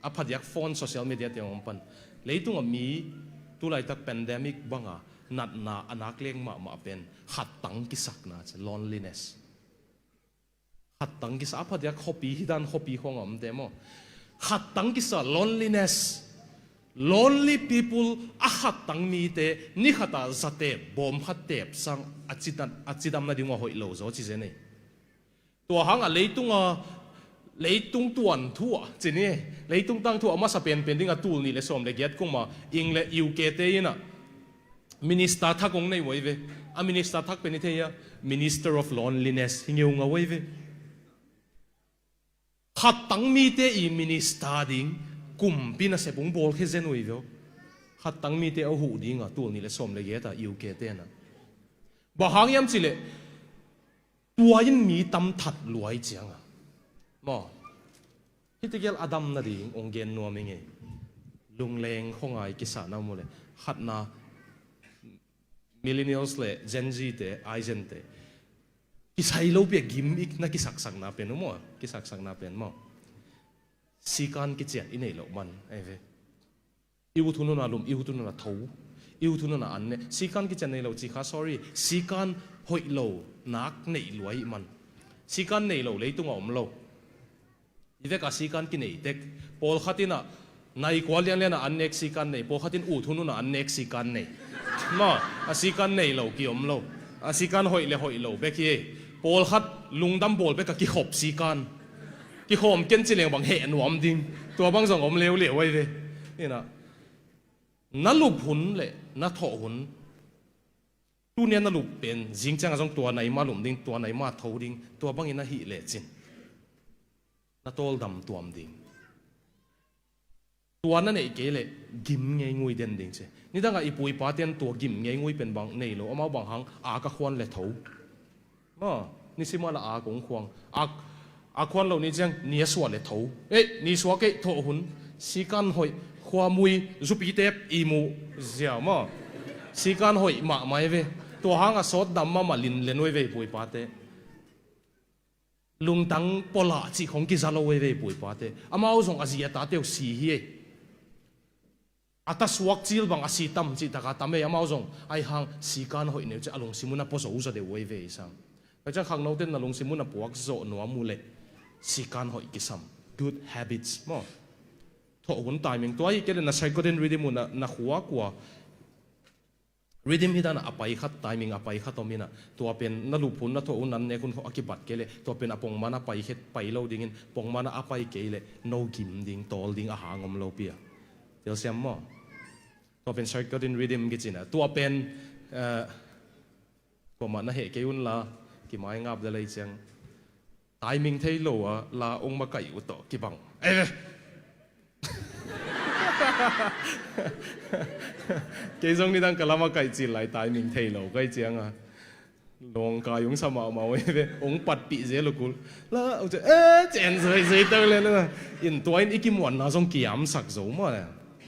อพัดยักฟอนโซเชียลมีเดียเตะองปันเลยตุงมีตัวไรตักแพนเดมิกบังอ่ะนัดนาอนักเลี้ยงมาเป็นขัดตังกิสักนะจะ loneliness ขัดตังกิสักอพัดยักฮอปีฮิดันฮอปีของอ่ะมันเดโมขัดตังกิสัก loneliness lonely people อาขัดตังมีเตนี่ขัดตาสเตปบอมขัดเตปสังอาจิตามนาดีว่าหอยโลโซจิเจนี่ตัวหังเลยตุงตัวทั่วจีนี่เลยตุงตั้งทั่วมาสเปนเป็นดิ้งตูลนี่เลยสมเลยเกียรติกงมาอิงเลยยูเกเตยนะมินิสตาทักกงในไว้เวมินิสตาทักเป็นนี่เทีย Minister of Loneliness หิ้งยงเอาไว้เวขัดตังมีเตอีมินิสตาดิ้งกุมปีน่ะเสพงบอลแค่เจนไว้เวขัดตังมีเตเอาหูดิ้งตูลนี่เลยสมเลยเกียรติยูเกเตนะบ่หางยำสิเลยตัวยินมีตำถัดรวยเจียงอ่ะมอฮิตเกลอดัมนาดีองเกนนัวมิงเงลุงเลงของไอ้กิสานาโมเลขัดนามิลเลนเนียลส์เลเจนซีเตไอเจนเตกิสายโลเปียกิมอีกนักกิสักสักนาเป็นมั้งกิสักสักนาเป็นมั้งสีการกิจเจนอินเอโลมันไอ้เวอิวทุนนาลุมอิวทุนนาทูอิวทุนนาอันเนี่ยสีการกิจเจนในโลจีค่ะ sorry สีการหอยโลนักในรวยมันสีการในโลเลยตัวอมโลอีเวกสีการกินในเด็กพอขัดน่ะในกวาลยังเล่นอันเน็กสีการในพอขัดอูทุนน่ะอันเน็กสีการในมาสีการในโลกี่อมโลสีการหอยโลเบกี้พอขัดลุงดำบอลเบกกี่ขบสีการกี่ขบเกินจิเลงบางเหนหวมดิ้งตัวบางส่งอมเลวไว้เวนี่นะ นั่นลูกหุ่นเลยนั่นทอหุ่นตัวเนี้ยนั่นลูกเป็นจริงจังจงตัวไหนมาหลุมดิ้งตัวไหนมาเท่าดิ้งตัวบางอย่างนั่นหิเลจินนั่นโตลดำตัวมดิ้งตัวนั้นเองเกลกิมเงยงุยเด่นดิ้งเช่นี่ตั้งแต่อีปุยป้าเตียนตัวกิมเงยงุยเป็นบางในโลเอามาบางครั้งอากระควันเลยเท่านี่สิมาละอากงควงอาควันเรานี่จังนี่สวดเลยเท่านี่สวดเกทอหุ่นสิกันหอยความมุยจุปีเตปอีมูเสียมาสิการหอยหมาไม่เวตัวหางสอดดำมาลินเลนไว้เวปุยปาเตลุงตังปลาจีของกิจาลเวเวปุยปาเตอามาเอาส่งอาเซียตาเตียวสีเฮอัตสวกจิลบังอาศิตัมจิตากาตัมเออามาเอาส่งไอหางสิการหอยเนี่ยจะอารมณ์สิมุนาพอสูจะเดวเวสังแต่จะขังเราเต้นอารมณ์สิมุนาปวกโซนัวมูเลสิการหอยกิสัม good habits มั้งทอหุ่นตายมิงตัวอีกเลยนะใช้ก็เดินรีดิมุนนะหัวกว่ารีดิมฮิดานะอภัยขัดตายมิงอภัยขัดตอมินะตัวเป็นนั่นลูกพุ่นนั่นทอหุ่นนั้นเนี่ยคุณอคิบัตเกลเลยตัวเป็นอปงมานะไปเฮ็ดไปเล่าดิ่งปงมานะอภัยเกลเลยโนกิมดิ่งตอลดิ่งอาหารงมเล่าเปียเดี๋ยวเสียมั้งตัวเป็นใช้ก็เดินรีดิมกิจินะตัวเป็นตัวมันนะเหตุเกี่ยวละกี่ไม้งับอะไรจังตายมิงเทโลอะลาองมาไก่อุตโตกี่บังเกี่ยงนี่ตั้งกะละมาไก่จีนไหลตายมิงเทโลไก่เจียงอะลงกายยงสมาเอามาไว้เว้องปัดปีเสียลูกกูแล้วเอาจะเจนสวยๆเตอเลยนะอินตัวอินอีกิมวันน่ะส่งกี่ยามสักโจมาเนี่ย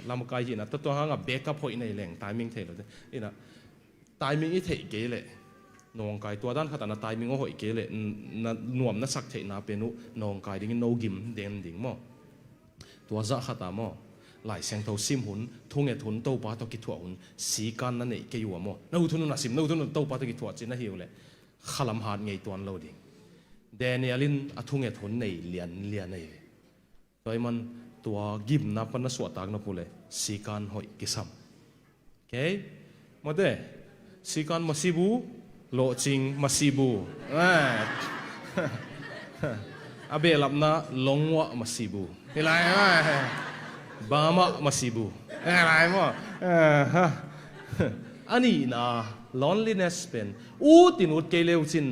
ลำกายจีน่ะตัวหางกับเบกกับหอยในแหล่งตายมิงเทโลนี่นะตายมิงอีเทเกเลยนองกายตัวด้านขัดนะตายมิงก็หอยเกเลยนวมนัสักเทน่ะเป็นนองกายดิ่งโนกิมเด่นดิ่งมั้งตัวจะขัดตามมั้งหลายเสียงเท่าซิมหุ่นทุ่งเงทุนเต้าปาตกิถั่วหุ่นสีกันนั่นเองเกี่ยวมั้งนู่นทุนน่ะซิมนู่นทุนเต้าปาตกิถั่วจีน่าหิวเลยขลัมหาดไงตัวเราดิ่งเดนิเอลินทุ่งเงทุนในเลียนเลยตัวมันตัวกิมนับมันน่ะสวดตากนับเลยสีกันหอยกิซัมโอเคมาเด้สีกันมาซิบูโลจิงมาซิบูอาเบลับนะลงวะมาซิบูนี่ไรบามามาซิบูอะไรมั้งอันนี้นะ loneliness เป็นตินุดเกลียวจิน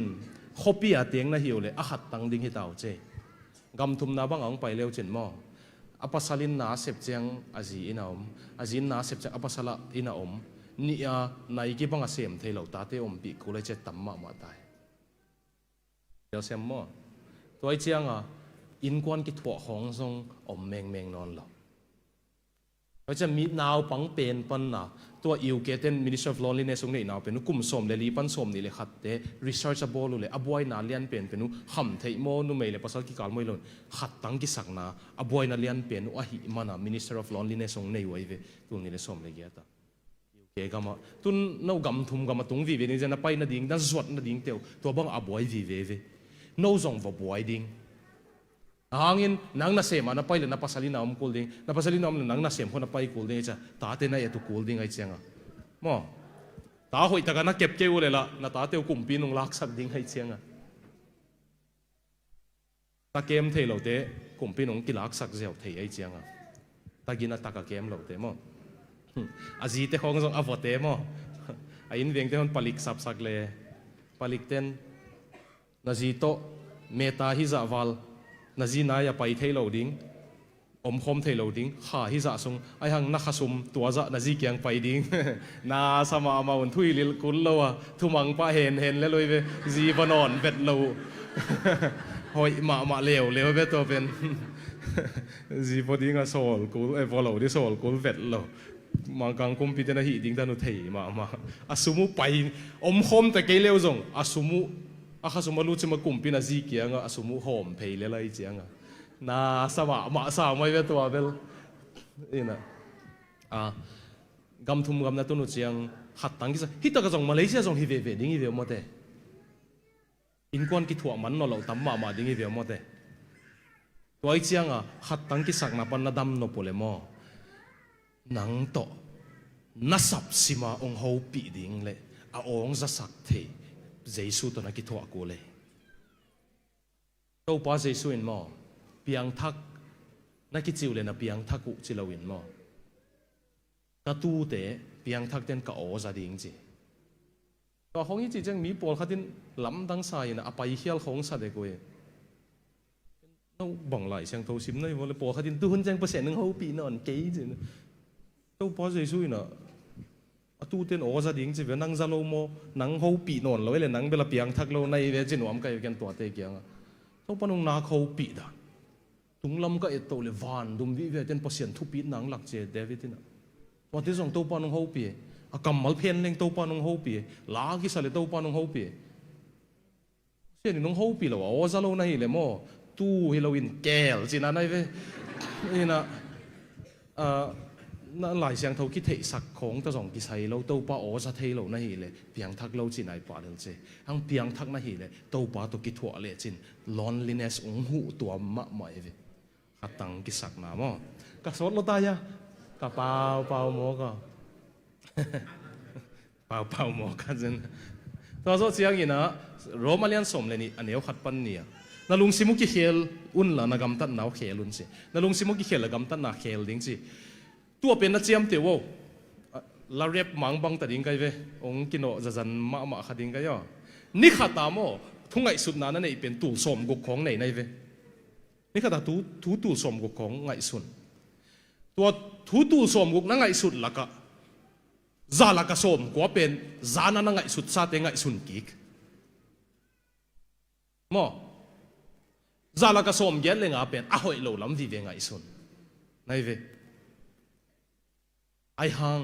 ขบีอาเตียงนะหิวเลยอาขัดตังดิ้งหิตาวเจกำทุมนาบังอังไปเลียวจินมั้งอปัสสลินนาเสพเจียงอาจีอินาอมอาจีนนาเสพเจียงอปัสสละอินาอมนี่นายกี่บังอาเสียมเทเหล่าตาเตอมปีกูเลยจะตั้มมาตายเดี๋ยวเสียมมั้งตัวไอ้เจียงอินกวนกิถั่วของทรงอมแมงนอนหลับเราจะมีนาวปังเป็นปันนะตัวอิวเกตัน Minister of Loneliness ตรงนี้นาวเป็นนุกุมสมเลยลีปันสมนี่เลยขัดเตะ researchable เลยอบวยนาเลียนเป็นนุห่ำเทโมนุไม่เลยภาษากิการไม่ลงขัดตั้งกิสักนาอบวยนาเลียนเป็นนุอหิมานะ Minister of Loneliness ตรงนี้ไว้เวตัวนี้เลยสมเลยเกียรติเกก็มาตุนน้ากำทุ่มกำมาตรงวิเวนี่จะนับไปนาดิ่งนั่นสวดนาดิ่งเตียวตัวบังอบวยวิเวน้าส่งว่าบวยดิ่งhangin nang na sem ana pai le na pasalina om cool ding na pasalina om nang na sem khona pai cool ding cha ta te na etu cool ding ai chenga mo ta hoi ta na kep ke ule la na ta te kum pi nung lak sak ding ai chenga ta kem thei lo te kum pi nung ki lak sak zeu thei ai chenga ta gina ta ka kem lo te mo aji te khong jong avote mo a in veng te hon palik sap sak le palik ten na ji to meta hi za walนาจีนายไปเทโลดิ้งอมคมเทโลดิ้งข้าฮิจะส่งไอหังนักขสุมตัวจะนาจีเกียงไปดิ้งนาสมามาวันทุยลิลกุลโลวะทุมังป้าเห็นแล้วเลยเวจีบนอนเบ็ดโลหอยมาเลวเวตัวเป็นจีบดิ้งอะโซลกูฟอลโล่ที่โซลกูเบ็ดโลมังกังคุมพิจารณาหิดิ้งตานุเทมาอาสุมุไปอมคมแต่เกลียวส่งอาสุมุอาข้าสมมติรู้จะมากุ่มปีนาซีเกียงอาสมุหอมเพลเลยอะไรเจียงนาสมาสาวไม่เป็นตัวเป็นนี่นะกำทุ่มกำนัดตุนเจียงขัดตังกิสฮิตตะกระจงมาเลเซียจงฮิเวดิ้งฮิเวหมดเลยอินกวนกิถั่วมันนอเราตั้มมาดิ้งฮิเวหมดเลยตัวไอ้เจียงขัดตังกิสักนับนัดดำนปเลยมอนังโตนัสับสิมาองหูปีดิ้งเลยองจะสักเทเจสุตัวนักกิถั่วกูเลยตัวป้าเจสุอินมอเปียงทักนักกิจิวเลยนะเปียงทักกุจิลาวินมอ ta tu te piang thak ten ka o za ding chi to hong hi chi chang mi pol khatin lam dang sai na apai hial khong sa de ko e no bang lai sang tho sim nei wala pol khatin tu hun chang percent nang ho pi non ke chi to po je sui na tu ten o za ding chi ve nang za lo mo nang ho pi non lo le nang bela piang thak lo nei ve chin wam kai ken to te kyang to panung na kho pi da tung lam ka et to le van dum vi ve ten percent thu pi nang lak che david na to te song to panung ho pi a kamal phen leng to panung ho pi la ki sa le to panung ho pi se ni nong ho pi lo o za lo nei le mo tu Halloween kel chi na nei ve ina na lại sang thâu cái thể sắc khổng ta dòng cái say lâu tàu pa ở sa thấy lâu này lệ piang thắc lâu chỉ này pa được chứ hang piang thắc này lệ tàu pa tu cái thua lệ chín loneliness ủng hộ tua mạ mày về hạt tăng cái sắc nào mà cả sốt lo ta ya cả bao bao mò cả bao bao mò cả chân ta số chiang gì na Romanian som lên anh ấy hạt pan nia na lung simu cái khel un là na gam tan nào khel un chứ na lung simu cái khel là gam tan na khel đinh chứตัวเป็นนักเจียมเตียวลาเรียบมังบังตัดดิ้งไกเวองกินโอจะจันมาขัดดิ้งไกย่อนี่ขัดตามโอทุ่งไงสุดนั้นนี่เป็นตูสมกุกของไหนเวนี่ขัดตาตูสมกุกของไงสุดตัวตูสมกุกนั่งไงสุดละก็ซาละก็สมก็เป็นซานั่งไงสุดซาเตงไงสุดกิกมอซาละก็สมเย็นเลยงาเป็นอ้อยโลลำวิเวไงสุดไหนเวไอหัง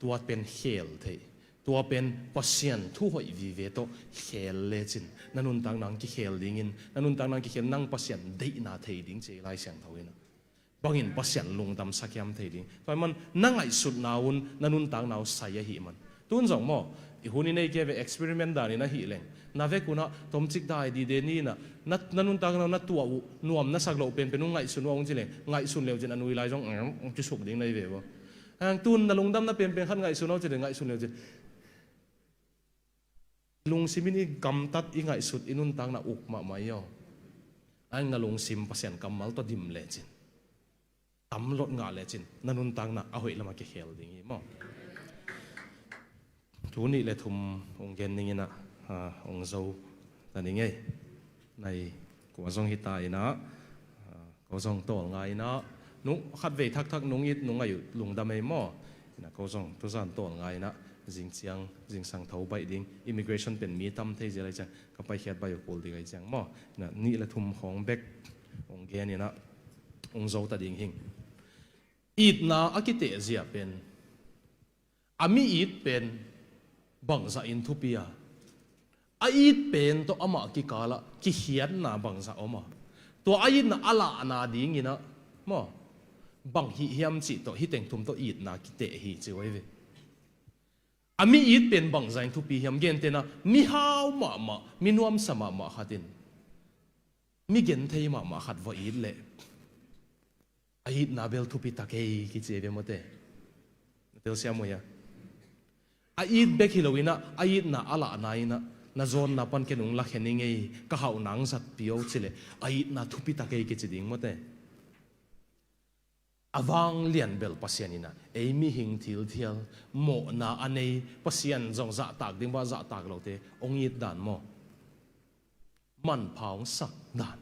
ตัวเป็นเฮลเทตัวเป็นปัสยันทุกหอยวิเวโตเฮลเลจินนั่นนุ่นต่างนังกิเฮลดิ้งนั่นนุ่นต่างนังกิเฮลนั่งปัสยันได้นาเทดิ้งเจไลเสียงเท่านั้นบางอินปัสยันลงดำสักยามเทดิ้งตอนมันนั่งไอสุดนาวุนนั่นนุ่นต่างนาวใส่ยาหิมันตุนสองหม้ออีหุ่นนี่เกี่ยวกับเอ็กซ์เพร์เมนต์ด่านี่นะหิเลงนาเวกุนะตมจิกได้ดีเดนี่นะนั่นนุ่นต่างนาวนัดตัวนวมนัดสักโลเป็นนุ่งไงสุดว่าองจิเลงไงสุดเร็วจนอนุวิไลจงจะสุกดิ้งในเววหางตุนนลงดำน่ะเป็นขั้นไงสุนเอาจะได้ไงสุนเดียวจะลุงซิมินี่กำตัดอีไงสุดอินุนตังน่ะอุกมาไม่ย่ออันนลุงซิมภาษากำมัลตัวดิมเลจินตำรถงาเลจินนั่นนุนตังน่ะเอาเหละมาเกี่ยวดิ่งงี้มั้งทุนนี่เลยทุ่มองเกนนี่นะองโซแต่นี่ไงในกัวซองฮิตายนะกัวซองโตไงนะนุขัดเวทักนุงยิดนุงอายุลุงดำไม่หม้อนะเขาส่งทุกสันตัวไงนะจิงเสียงจิงสังเท้าใบดิ้งอิมิเกรชันเป็นมีตั้มเทอะไรจังก็ไปเขียนใบอยู่ปูดีไงจังหม้อนะนี่แหละทุ่มของเบกองแกนี่นะองโซตัดดิ้งหิงอีดนาอากิเตเซียเป็นอามีอีดเป็นบังซาอินทุปียอีดเป็นตัวอามากิกาละกิเขียนนาบังซาอมาตัวอีดนาอาลานาดิ้งนี่นะหม้อบางฮิเฮียมจิตฮิเต็งทุ่มตัวอีดนากิเตฮิจิไว้เวอามีอีดเป็นบางใจทุปีเฮียมเกนเตนะมีฮาวมามีนวมสมาขัดินมีเกนเทยมาขัดว่าอีดเละอีดนาเบลทุปีตะเกยกิจิเวมเตเตลเซียมวยอีดเบกฮิโลวินะอีดนาอาลานาอินะนาโซนนาปันเกนุงลักเฮนิงเอก็หาหนังสัตว์พิโอจิเลอีดนาทุปีตะเกยกิจิดิ่งมเตอวังเลียนเบลปัสยานินะเอมีหิงทิลเทียลโมนาอันนี้ปัสยันจงจะตากดิ้งว่าจะตากเราเตองยิดด่านโมมันพังสักด่าน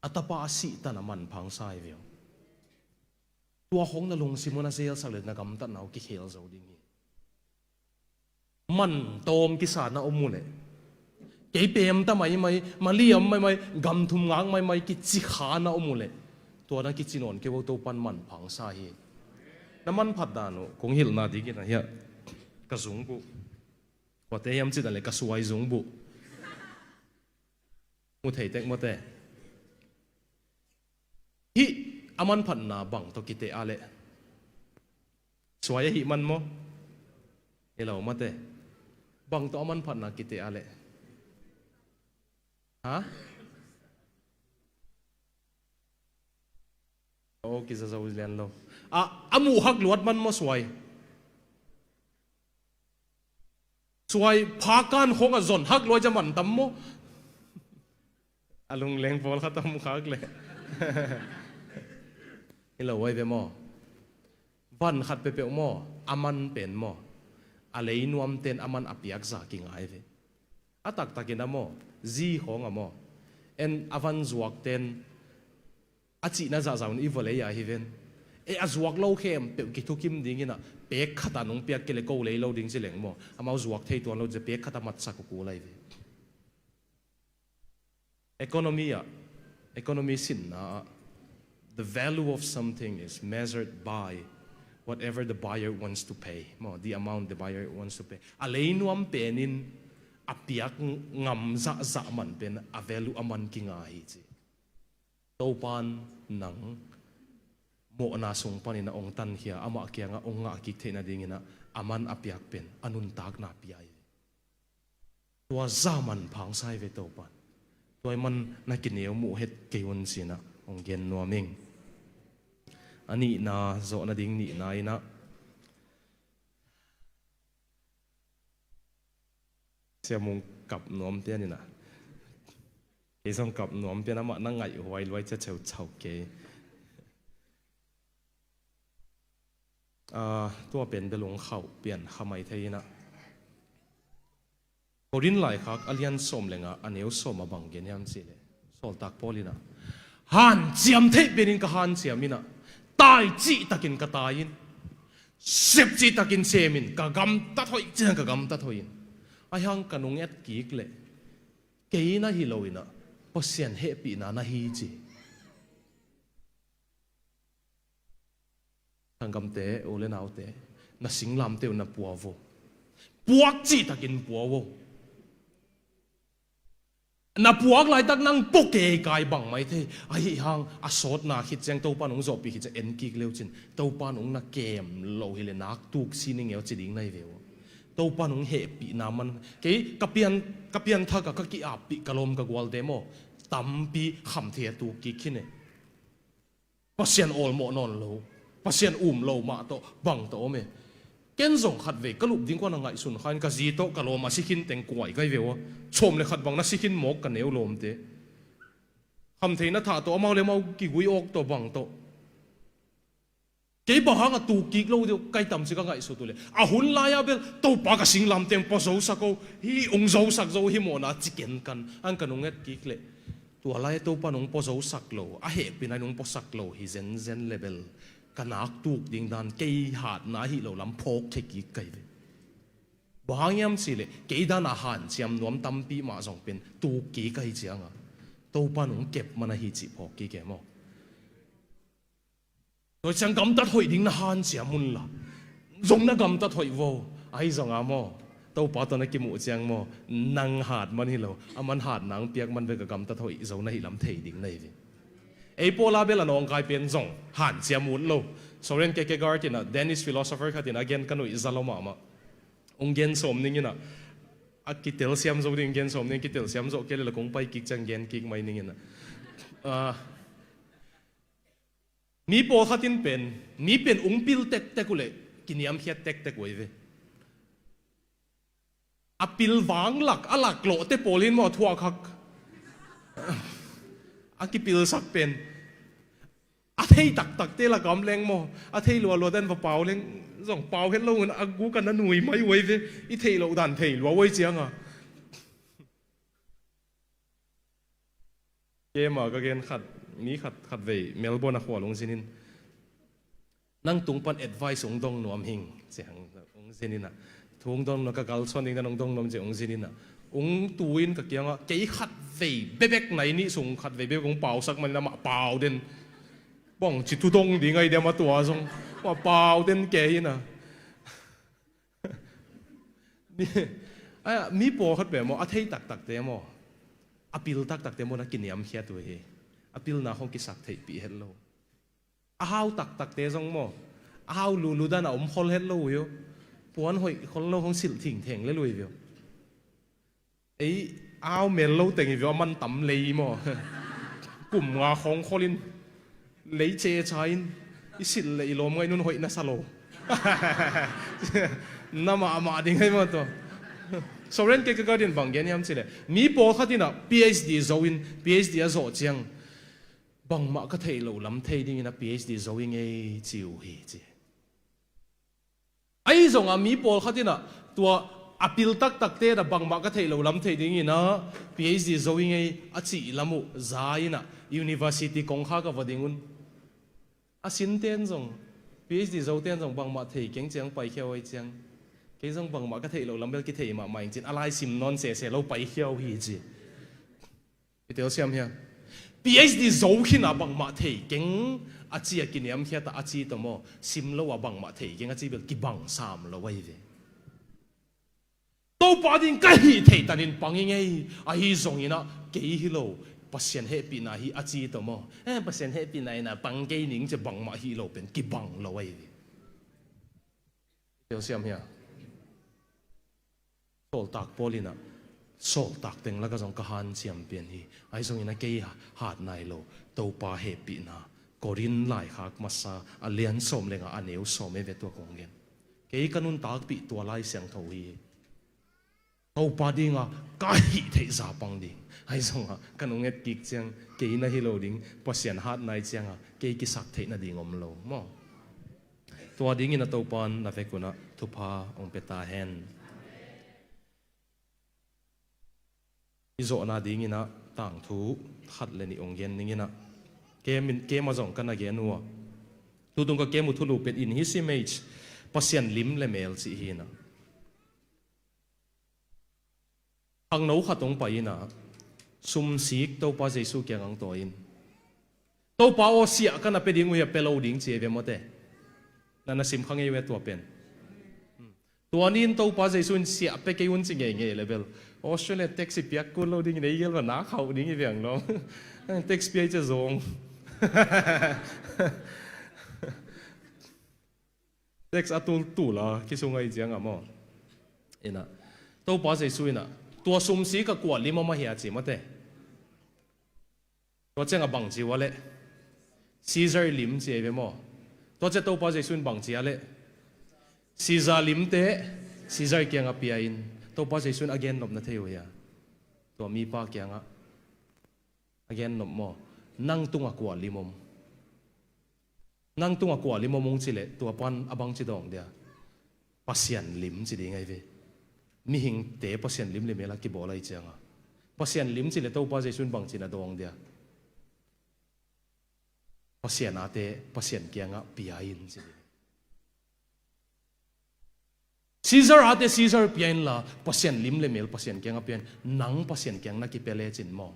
อัตปาสิตันมันพังสายเวียวตัวของนลงซิมนาเซลสักเล็ดนักำตันเอากิเคลจะดิ้งมันโตมกิสานาอมุเลเก็บเปมตาไม่มาเลี้ยมไม่กำทุมงางไม่กิจิขานาอมุเลตัวนั้นกิจนนเกี่ยวกับตัวปันมันพังสาเหตุน้ำมันผัดดานุคงหิลนาดีกินนะเฮียกระสุงบุว่าแต่ยามจิตอะไรกระสวยสุงบุมุทัยเต็กมุทัยฮิอามันผัดนาบังตัวกิเตอะไรสวยฮิมันมั้งเอเรามุทัยบังตัวอามันผัดนากิเตอะไรฮะโอ้กิจจะวิเลียนเราอามูฮักลวดมันมาสวยพาการของอจนฮักลอยจะมันตั้มโมลุงเลี้ยงพอลเขาตั้มฮักเลยนี่เราไว้เปมอ วันขัดไปเปล่าหม้ออามันเป็นหม้ออะไรนวมเต็นอามันอภิยักษ์จากิงไอเวอตักตักินหม้อจีของหม้อเอ็นอวันจวกเต็นอาจีน่าจะจำอีวเลยฮิเวนอาจวกเล่าเข้มเปกิทุกิมดิ้งนะเป๊กขัดนุ่งเปียกเกลโกเลยเล่าดิ้งสิเหลงหม้ออามาจวกเทตัวเราจะเป๊กขัดมัดสักกูเลยeconomy sin na the value of something is measured by whatever the buyer wants to pay mo the amount the buyer wants to pay alei nuam penin apiak ngam za man pen a value aman kinga hi chi topan nang mo na sung panin na ong tan hia ama kya nga ong nga ki thena dingina aman apiak pen anun tak na piai tua zaman phang sai ve topanตัวมันนักกินเหนียวหมูเห็ดเกี่ยวกันสินะองเกนนัวมิงอันนี้นะโซนดิ่งนี่นายนะเสียมุงกับนวมเตี้ยนี่นะไอ้ส่งกับนวมเตี้ยนะมันนั่งไงไว้ไว้จะเฉาเฉาเกยตัวเป็นเดลงเข่าเปลี่ยนขมายเทียนะพอรินไหลคักอเลียนสมเลยงะอันนี้สมมาบังเกินยามสิเลยสอลตักพอลินะฮันเจียมเทเป็นกับฮันเจียมินะตายจีตะกินกับตายินเสพจีตะกินเซมินกับกำตัดหอยจีนกับกำตัดหอยไอ้ฮังกันงเอ็ดกีกเลยเกยน่าฮิโลวินะพอเสียนเฮปีน่าฮิจีทางกำเตะโอเลนเอาเตะน่าสิงลำเตะน่าปัวโวปัวจีตะกินปัวโวนับพวกหลายตักนั่งปกเกยกายบังไม่เท่ไอ้ห่างอาสดนาคิดแจงเต้าปานงจบปีคิดจะเอ็นกิกเลี้ยวจินเต้าปานงนักเกมโลหิเลนักตุกซีนิงเอวจิดิ่งในเววเต้าปานงเฮปีนามันเกยกับเปียนทักกับกีอาปีกลมกับกวลเดโมตั้มปีคำเทียตุกิคินเนปัสเซียนโอลโมนอนโลปัสเซียนโลมาโตบังโตเมเกณฑ์ส่งขัดเวกกลุบดิ้งกว่านังไงสุนขันกับจีโตกะโลมาสิกินเต็งกวยก็เววชมเลยขัดบังนัสิกินหมกกันเนวลมเตะคำเทนัทาตัวมาเลยมากี่กุยออกตัวบังโตเก็บหางตูกิกโลเดียวไกต่ำสิก็ไงสุดเลยอาหุ่นลายเบลตัวปากสิงลำเต็งปะโซสักโอฮีองโซสักโซฮีโมนาจิเกนกันอันกันงเอ็ดกิกเลยตัวลายตัวปานงปะโซสักโลอาเหปีนายนงปะสักโลฮีเซนเลเบลกันนักตูกดิ่งดันเกยหาดนาฮิโลลำโพกเทกิกไกเลยบางยามสิเลยเกยดานอาหารเสียมนวมตั้มปีมาส่งเป็นตูกีไกเจียงอ่ะตัวปานงเก็บมันฮิจิพอกกีแกมอโดยจังกำตัดหอยดิ่งนาฮันเสียมุนละจงนักกำตัดหอยโวไอ้จงอามอตัวปาตอนนักกิมูเจียงมอนังหาดมันฮิโลอามันหาดนังเปียกมันไปกับกำตัดหอยจงนาฮิลำเทดิ่งในวิไอ้โปลาเบลนองกายเป็นจงหันเสียมุนโลโซเรนเกเกการ์ตินะเดนิสฟิโลโซเฟอร์ขัดินะเกนกันอุอิซาลมาองเกนสมนิ่งนะอากิเตลเซียมโซดิ่งเกนสมนิ่งกิเตลเซียมโซเกลละคงไปกิกจังเกนกิกไม่นิ่งนะมีโปขัดินเป็นองปิลเต็กเต็กุเลยกินยามเฮียเต็กเต็กไว้เวอปิลวางหลักอลักโลเตโปลินมอทัวคักอากิปิลสักเป็นอาเทยตักเตละกำแรงมออาเทยลัวเดินเปล่าเร่งส่งเปล่าเห็นเราเงินอากูกันนั่นหนุ่ยไม่ไว้เวอีเทยเราดันเทยลัวไว้เจียงอ่ะเกมอ่ะก็เกณฑ์ขัดเวเมลเบิร์นหัวลงสินินนั่งตุงปันแอดไวส์องดงหนวมหิงเสียงองสินินอ่ะทุ่งดงนักการส่วนนี้นั่งดงนวมเจียงองสินินอ่ะองตูอินกับเกียงอ่ะเกยขัดเวเบ๊กไหนนี่ส่งขัดเวเบ๊กของเปล่าสักมันละมาเปล่าเด่นบ้องจิตทุดงดีไงเดี๋ยวมาตัวส่งว่าเปล่าเด่นเกยน่ะนี่มีโปขัดแบบมออาเทยตักเตมออปิลตักเตมอนักกินยำเฮียตัวเฮอปิลน่าห้องกิสักเทปีเฮลโลอาฮาวตักเตส่งมออาฮาวลูด้านอ่ะคอลเฮลโลอยู่ปวนหอยคอลโลของสิลถิงเถงเลยลุยอยู่ไอ้อ้าวเมลโลแต่งอยู่มันต่ำเลยมอกลุ่มงาของคอลินเลยเจชายอิสิลเลยลมไงนุ่นหอยน่าสโลน้ำมาดิ่งให้มาตัวโซเรนเกก็เดินบังเกินยามสิเลยมีโปขัดที่น่ะ PhD โซวิน PhD โซเจียงบังมาก็เทโลลำเทดิ่งนะ PhD โซวินไอ้จิวเฮจี ไอ้ส่งอามีปอลขัดน่ะตัวอพิลตักเตะระบังมากระเทยเราล้ำเทดิ้งนะ PhD โจยงไงอาชีลามุใจน่ะ University กงข้ากับวดิ้งุนอาสินเตียนส่ง PhD โจเตียนส่งบังมาเทยเก่งจังไปเขียวไอ้จังเก่งส่งบังมากระเทยเราล้ำเบลกิเทยมาใหม่จริงอะไรสิมนอนเสียเราไปเขียวฮีจีพี่เต๋อเสียมเฮีย PhD โจขึ้นอ่ะบังมาเทยเก่งอาชีกินยามเฮียแต่อาชีตัวโมสิมเราว่าบังมาเทยเก่งอาชีเบลกิบังสามเราไว้เวตัวปาดินก็ฮีเทตันินปังยังไงอาฮีส่งยินะเกี่ยฮิโลปัศยันเฮปีนาฮีอาจีตัวโมปัศยันเฮปีนานะปังเกี่ยนิงจะบังมาฮีโลเป็นกิบังเราไว้เดี๋ยวเสียมเฮียโซลตักโพลินะโซลตักเต็งแล้วก็ส่งกระหันเสียมเปลี่ยนฮีไอ้ส่งยินะเกี่ยหาดนายโลตัวปาเฮปีนากอรินไล่หักมาซาอันเลียนสมเลงอันเอวสมเอเวตัวกงเงินเกี่ยกันุนตักปีตัวไล่เสียงทวีตัวปาดิงอ่ะก็ฮิเทจ่าปังดิงไอ้ส่งอ่ะกันงเอ็ดกิกจังเกี่ยน่ะฮิโลดิงปัศยันหาดนายจังอ่ะเกี่ยกิสักเทน่ะดิงอมโลมั้งตัวดิงินะตัวปานน่ะเฟกุนะทุพาองเปตาเฮนอิโซนาดิงินะต่างทูขัดเลนิองเย็นนิงินะเกมมาส่งกันนะเกนัวตัวตรงกับเกมุทุลูเป็น in his image ปัศยันลิมเลเมลสิฮีนะอังโนขัดตรงไปนะซุมซีกตัวป้าเจสุเกียงตัวอินตัวป้าโอเสียกันนะเป็นดิ้งวิเปโลดิ้งเจเวมเตนั่นน่ะสิมขังเอเวตัวเป็นตัวนี้ตัวป้าเจสุนเสียไปเกี่ยวจริงเงี้ยเลเวลออสเตรเลียเท็กซี่เปียกกูโลดิ้งเนี่ยเยอะกว่าน้าเขาดิ้งเวียงน้องเท็กซี่เปียกจะซงเท็กซ์อัตุลตู่ละคิดส่งไอ้เจียงอ่ะมั้งเอ็นะตัวป้าเจสุนน่ะตัวซุมซีก็กวดลิมมาเหียจีมาเตตัวเจ้าก็บังจีวะเล่ซีซาร์ลิมจีเอเวมอตัวเจ้าตัวป้าเจสุนบังจีอะเล่ซีซาร์ลิมเตซีซาร์เกียงอ่ะปีอินตัวป้าเจสุน again นบนาเทียวเฮียตัวมีป้าเกียงอ่ะ again นบมอนั่งตุงอ่ะกวดลิมมนั่งตุงอ่ะกวดลิมมงจีเล่ตัวปอนอบังจีดองเดียปัศยันลิมจีดีไงเวมีหิงเตะปัศยันลิมเลยเมลักกิบอลายเจียงอ่ะปัศยันลิมจีเลตัวป้าเจสุนบังจีน่ะดองเดียปัศยันอาเตปัศยันเกียงอ่ะปีอินจีซีซาร์อาเตซีซาร์ปีอินละปัศยันลิมเลยเมลปัศยันเกียงอ่ะปีอินนังปัศยันเกียงนักกิเปเลจินมอ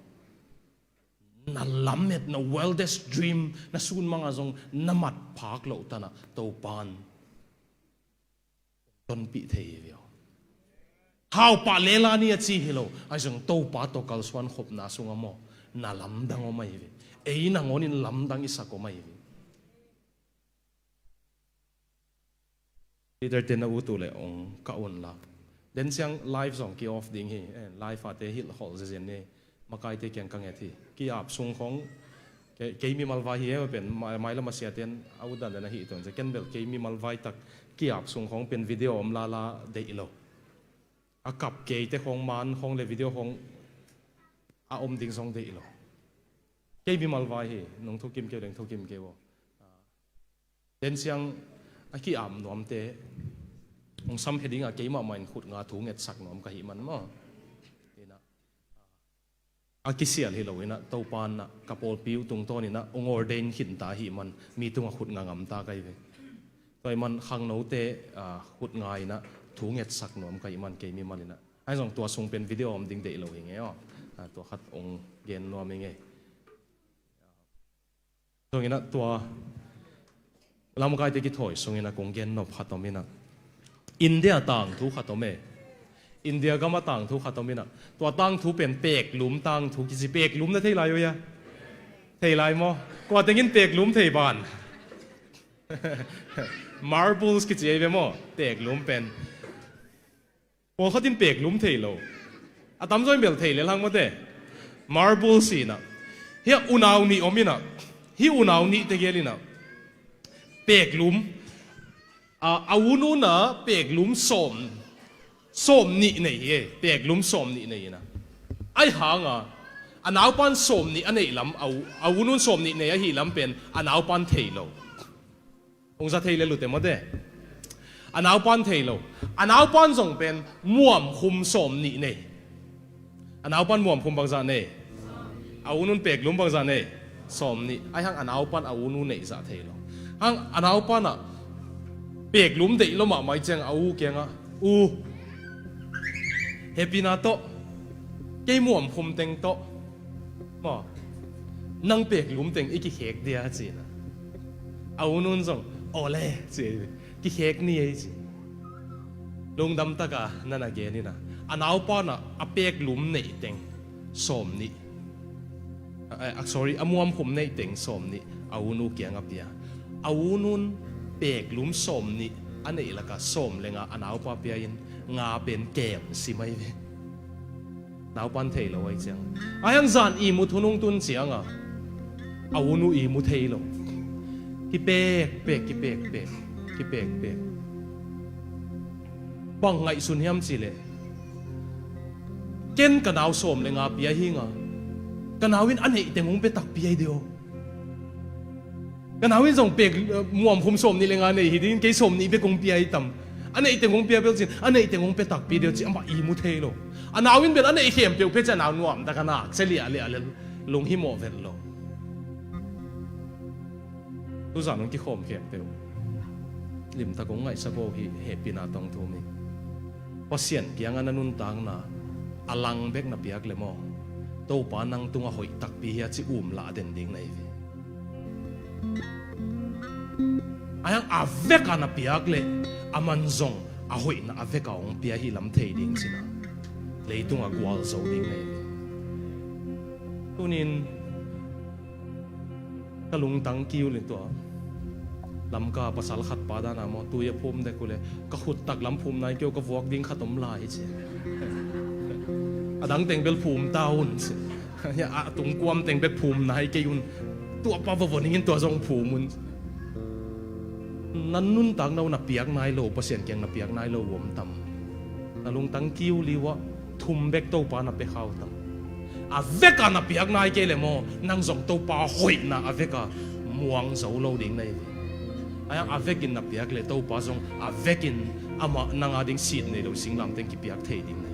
นั่นล้ำเม็ดน่ะ wildest dream น่ะสูนมังอาจงน้ำมัดพักโลตันน่ะตัวปานต้นปีเทียวhow ปาเลลานี่จีฮิโลไอ้จังตัวปาตัวกัลสวนขบนาสุงอมอน่าลำดังออกมาอีกเอ้ยนางอนินลำดังอิสักออกมาอีกที่เดินเต้นอุตุเลยองก้าวน์ละเดินเสียงไลฟ์ส่งกี่ออฟดิ้งฮีไลฟ์อาเตฮิลฮอลเซนเนี่ยมาไกลเตะเกียงกังเอทีกี่อาบส่งของเกมีมัลวายเฮียเป็นไม่ละมาเสียเตียนอาวุธดันนะฮีตัวจะเก็นเบลเกมีมัลวายตักกี่อาบส่งของเป็นวิดีโออมลาลาเดอิโลอากับเกย์แต่ของมันของเลวิดีโอของอาอมดิ้งส่งเดอิโลเกมีมัลวายเฮน้องทุกิมเกย์เด้งทุกิมเกย์วะเดินเสียงอากี่อาบนวมเตะองซ้ำเฮดิ้งอาเกย์มามันขุดงาถุงเอ็ดสักนวมกะหิมันมั้งอากิเสียลฮิโลวินะตัวปานนะกับโอลปิวตรงต้นนี่นะองอร์เดนหินตาหิมันมีตัวขุดงางำตาไกลไปตัวมันขังโนเตขุดงายนะถุงเอ็ดสักหนวมไกมันเกมีมันเลยนะไอ้สองตัวส่งเป็นวิดีโอมดิ้งเดโลอย่างเงี้ยตัวขัดองเกนนวมอย่างเงี้ยตรงนี้นะตัวลำกายตะกี้ถอยส่งนี้นะกงเกนนบขัดตอมินะอินเดียต่างทุกขัดตอมเมอินเดียก็มาต่างทุกขัดตอมินะตัวตั้งทุเป็นเปกหลุมตั้งทุกิสิเปกหลุมนะเท่ไรอยู่ยะเท่ไรมั้งกว่าแต่ยินเปกหลุมเท่บาน marbles กิจเยเวมั้งเปกหลุมเป็นพอเขาทิ้งเปกหลุมเท่โลอะตั้มจอยเบลเท่เลยลังมาเต้ marbles สินะเฮียอุณาวนี่อมินะเฮียอุณาวนี่เตเกลินะเปกหลุมอาวุนูนะเปกหลุมส้มนี่เนี่ยเปกลุมส้มนี่เนี่ยนะไอ้หางอ่ะอันเอาปันส้มนี่อันนี้ลำเอาวุ้นส้มนี่เนี่ยฮีลำเป็นอันเอาปันเทโลองศาเทเลลุเต็มหมดเลย อันเอาปอนเทโลอันเอาปอนส่งเป็นม่วมคุมสมนี่เนี่ยอันเอาปอนม่วมคุมบางจานเนี่ยเอานุ่นเปกลุมบางจานเนี่ยสมนี่ไอ้หังอันเอาปอนเอานุ่นเนี่ยจะเทโลหังอันเอาปอนอ่ะเปกลุมเดลมาไม่เจงเอาเกียงอ่ะเฮปินาโตเกี่ยม่วมคุมเต็งโตบ่นั่งเปกลุมเต็งอีกเค้กเดียจีนะเอานุ่นส่งโอเล่จีกิเค้กนี่ไอ้จีลงดำตะกานั่นน่ะเกนี่นะอันเอาปอนอ่ะอเปกลุมเนี่ยเต็งสมนี่sorry อมวมคุมเนี่ยเต็งสมนี่เอานูเกียงอับเดียเอานุ่นเปกลุมสมนี่อันนี้ละก็สมเลยงะอันเอาปอเปียนงาเป็นแก้มสิไม่เว้นาวปันเทโลไว้เจียงไอ้ยังจานอีมุทุนงตุนเจียงอ่ะเอานูอีมุเทโลกิเปกเปกกิเปกเปกกิเปกเปกบังไงสุนยำสิเลยเก่นกันเอาสมเลยงาเปียหิงอ่ะกันเอาวินอันนี้แต่งงไปตักเปียเดียวกันเอาวินส่งเปกม่วมคุมสมนี่เลยงาเนี่ยฮิดินเกยสมนี่ไปกงเปียต่ำอันนี้แต่งงเปียเปลจินอันนี้แต่งงไปตักเปียเดียวจิอันว่าอีมุเทโลอันเอาวินเป็นอันนี้เขียมเปียวเพชรนาวน่วมแต่กันนักเสียเลียลงหิมเวลโลทุกสารน้องกี่ขมเขียมเปียวลิมตะกงไงสะโบฮีเฮปินาตองทูมีพอเสียนเกียงอันนุนตังนะอลังเบกนับเปียกเลยมอโตปานังตุงหอยตักปีเฮียจิอุ้มลาเด่นดิ้งในวีอายังอาเวกันนับเปียกเลยอามันซงอาหอยนะอาเวกองเปียฮีลำเทดิ้งสินะเลยตุงอากวาลโซดิ้งในวีตุนินกะลุงตังกิ้วเลยตัวลำกาภาษาขัดปาดานามอตัวยพุ่มได้กูเลยก็ขุดตักลำพุ่มนายเกี่ยวกับวอกดิ้งขัดตมลายเช่อดังเต็งเบลพุ่มตาหุ่นเช่เนี่ยตุงกวมเต็งเบลพุ่มนายเกี่ยวตัวป้าบวนนี่ตัวทรงพุ่มมันนั่นนุ่นตังเราหนับเปียกนายโลเปอร์เซ็นต์เกียงหนับเปียกนายโลวมต่ำลุงตังกิ้วลีวะทุ่มเบกโตปานับไปเข้าต่ำอาเวกานับเปียกนายเกี่ยวเลยมอนั่งส่งโตปาหอยนะอาเวกาม่วงโซโลดิ้งในayang avekin na piak le tau pasong avekin ama nangading seed ne lo singlam teng ki piak thei ding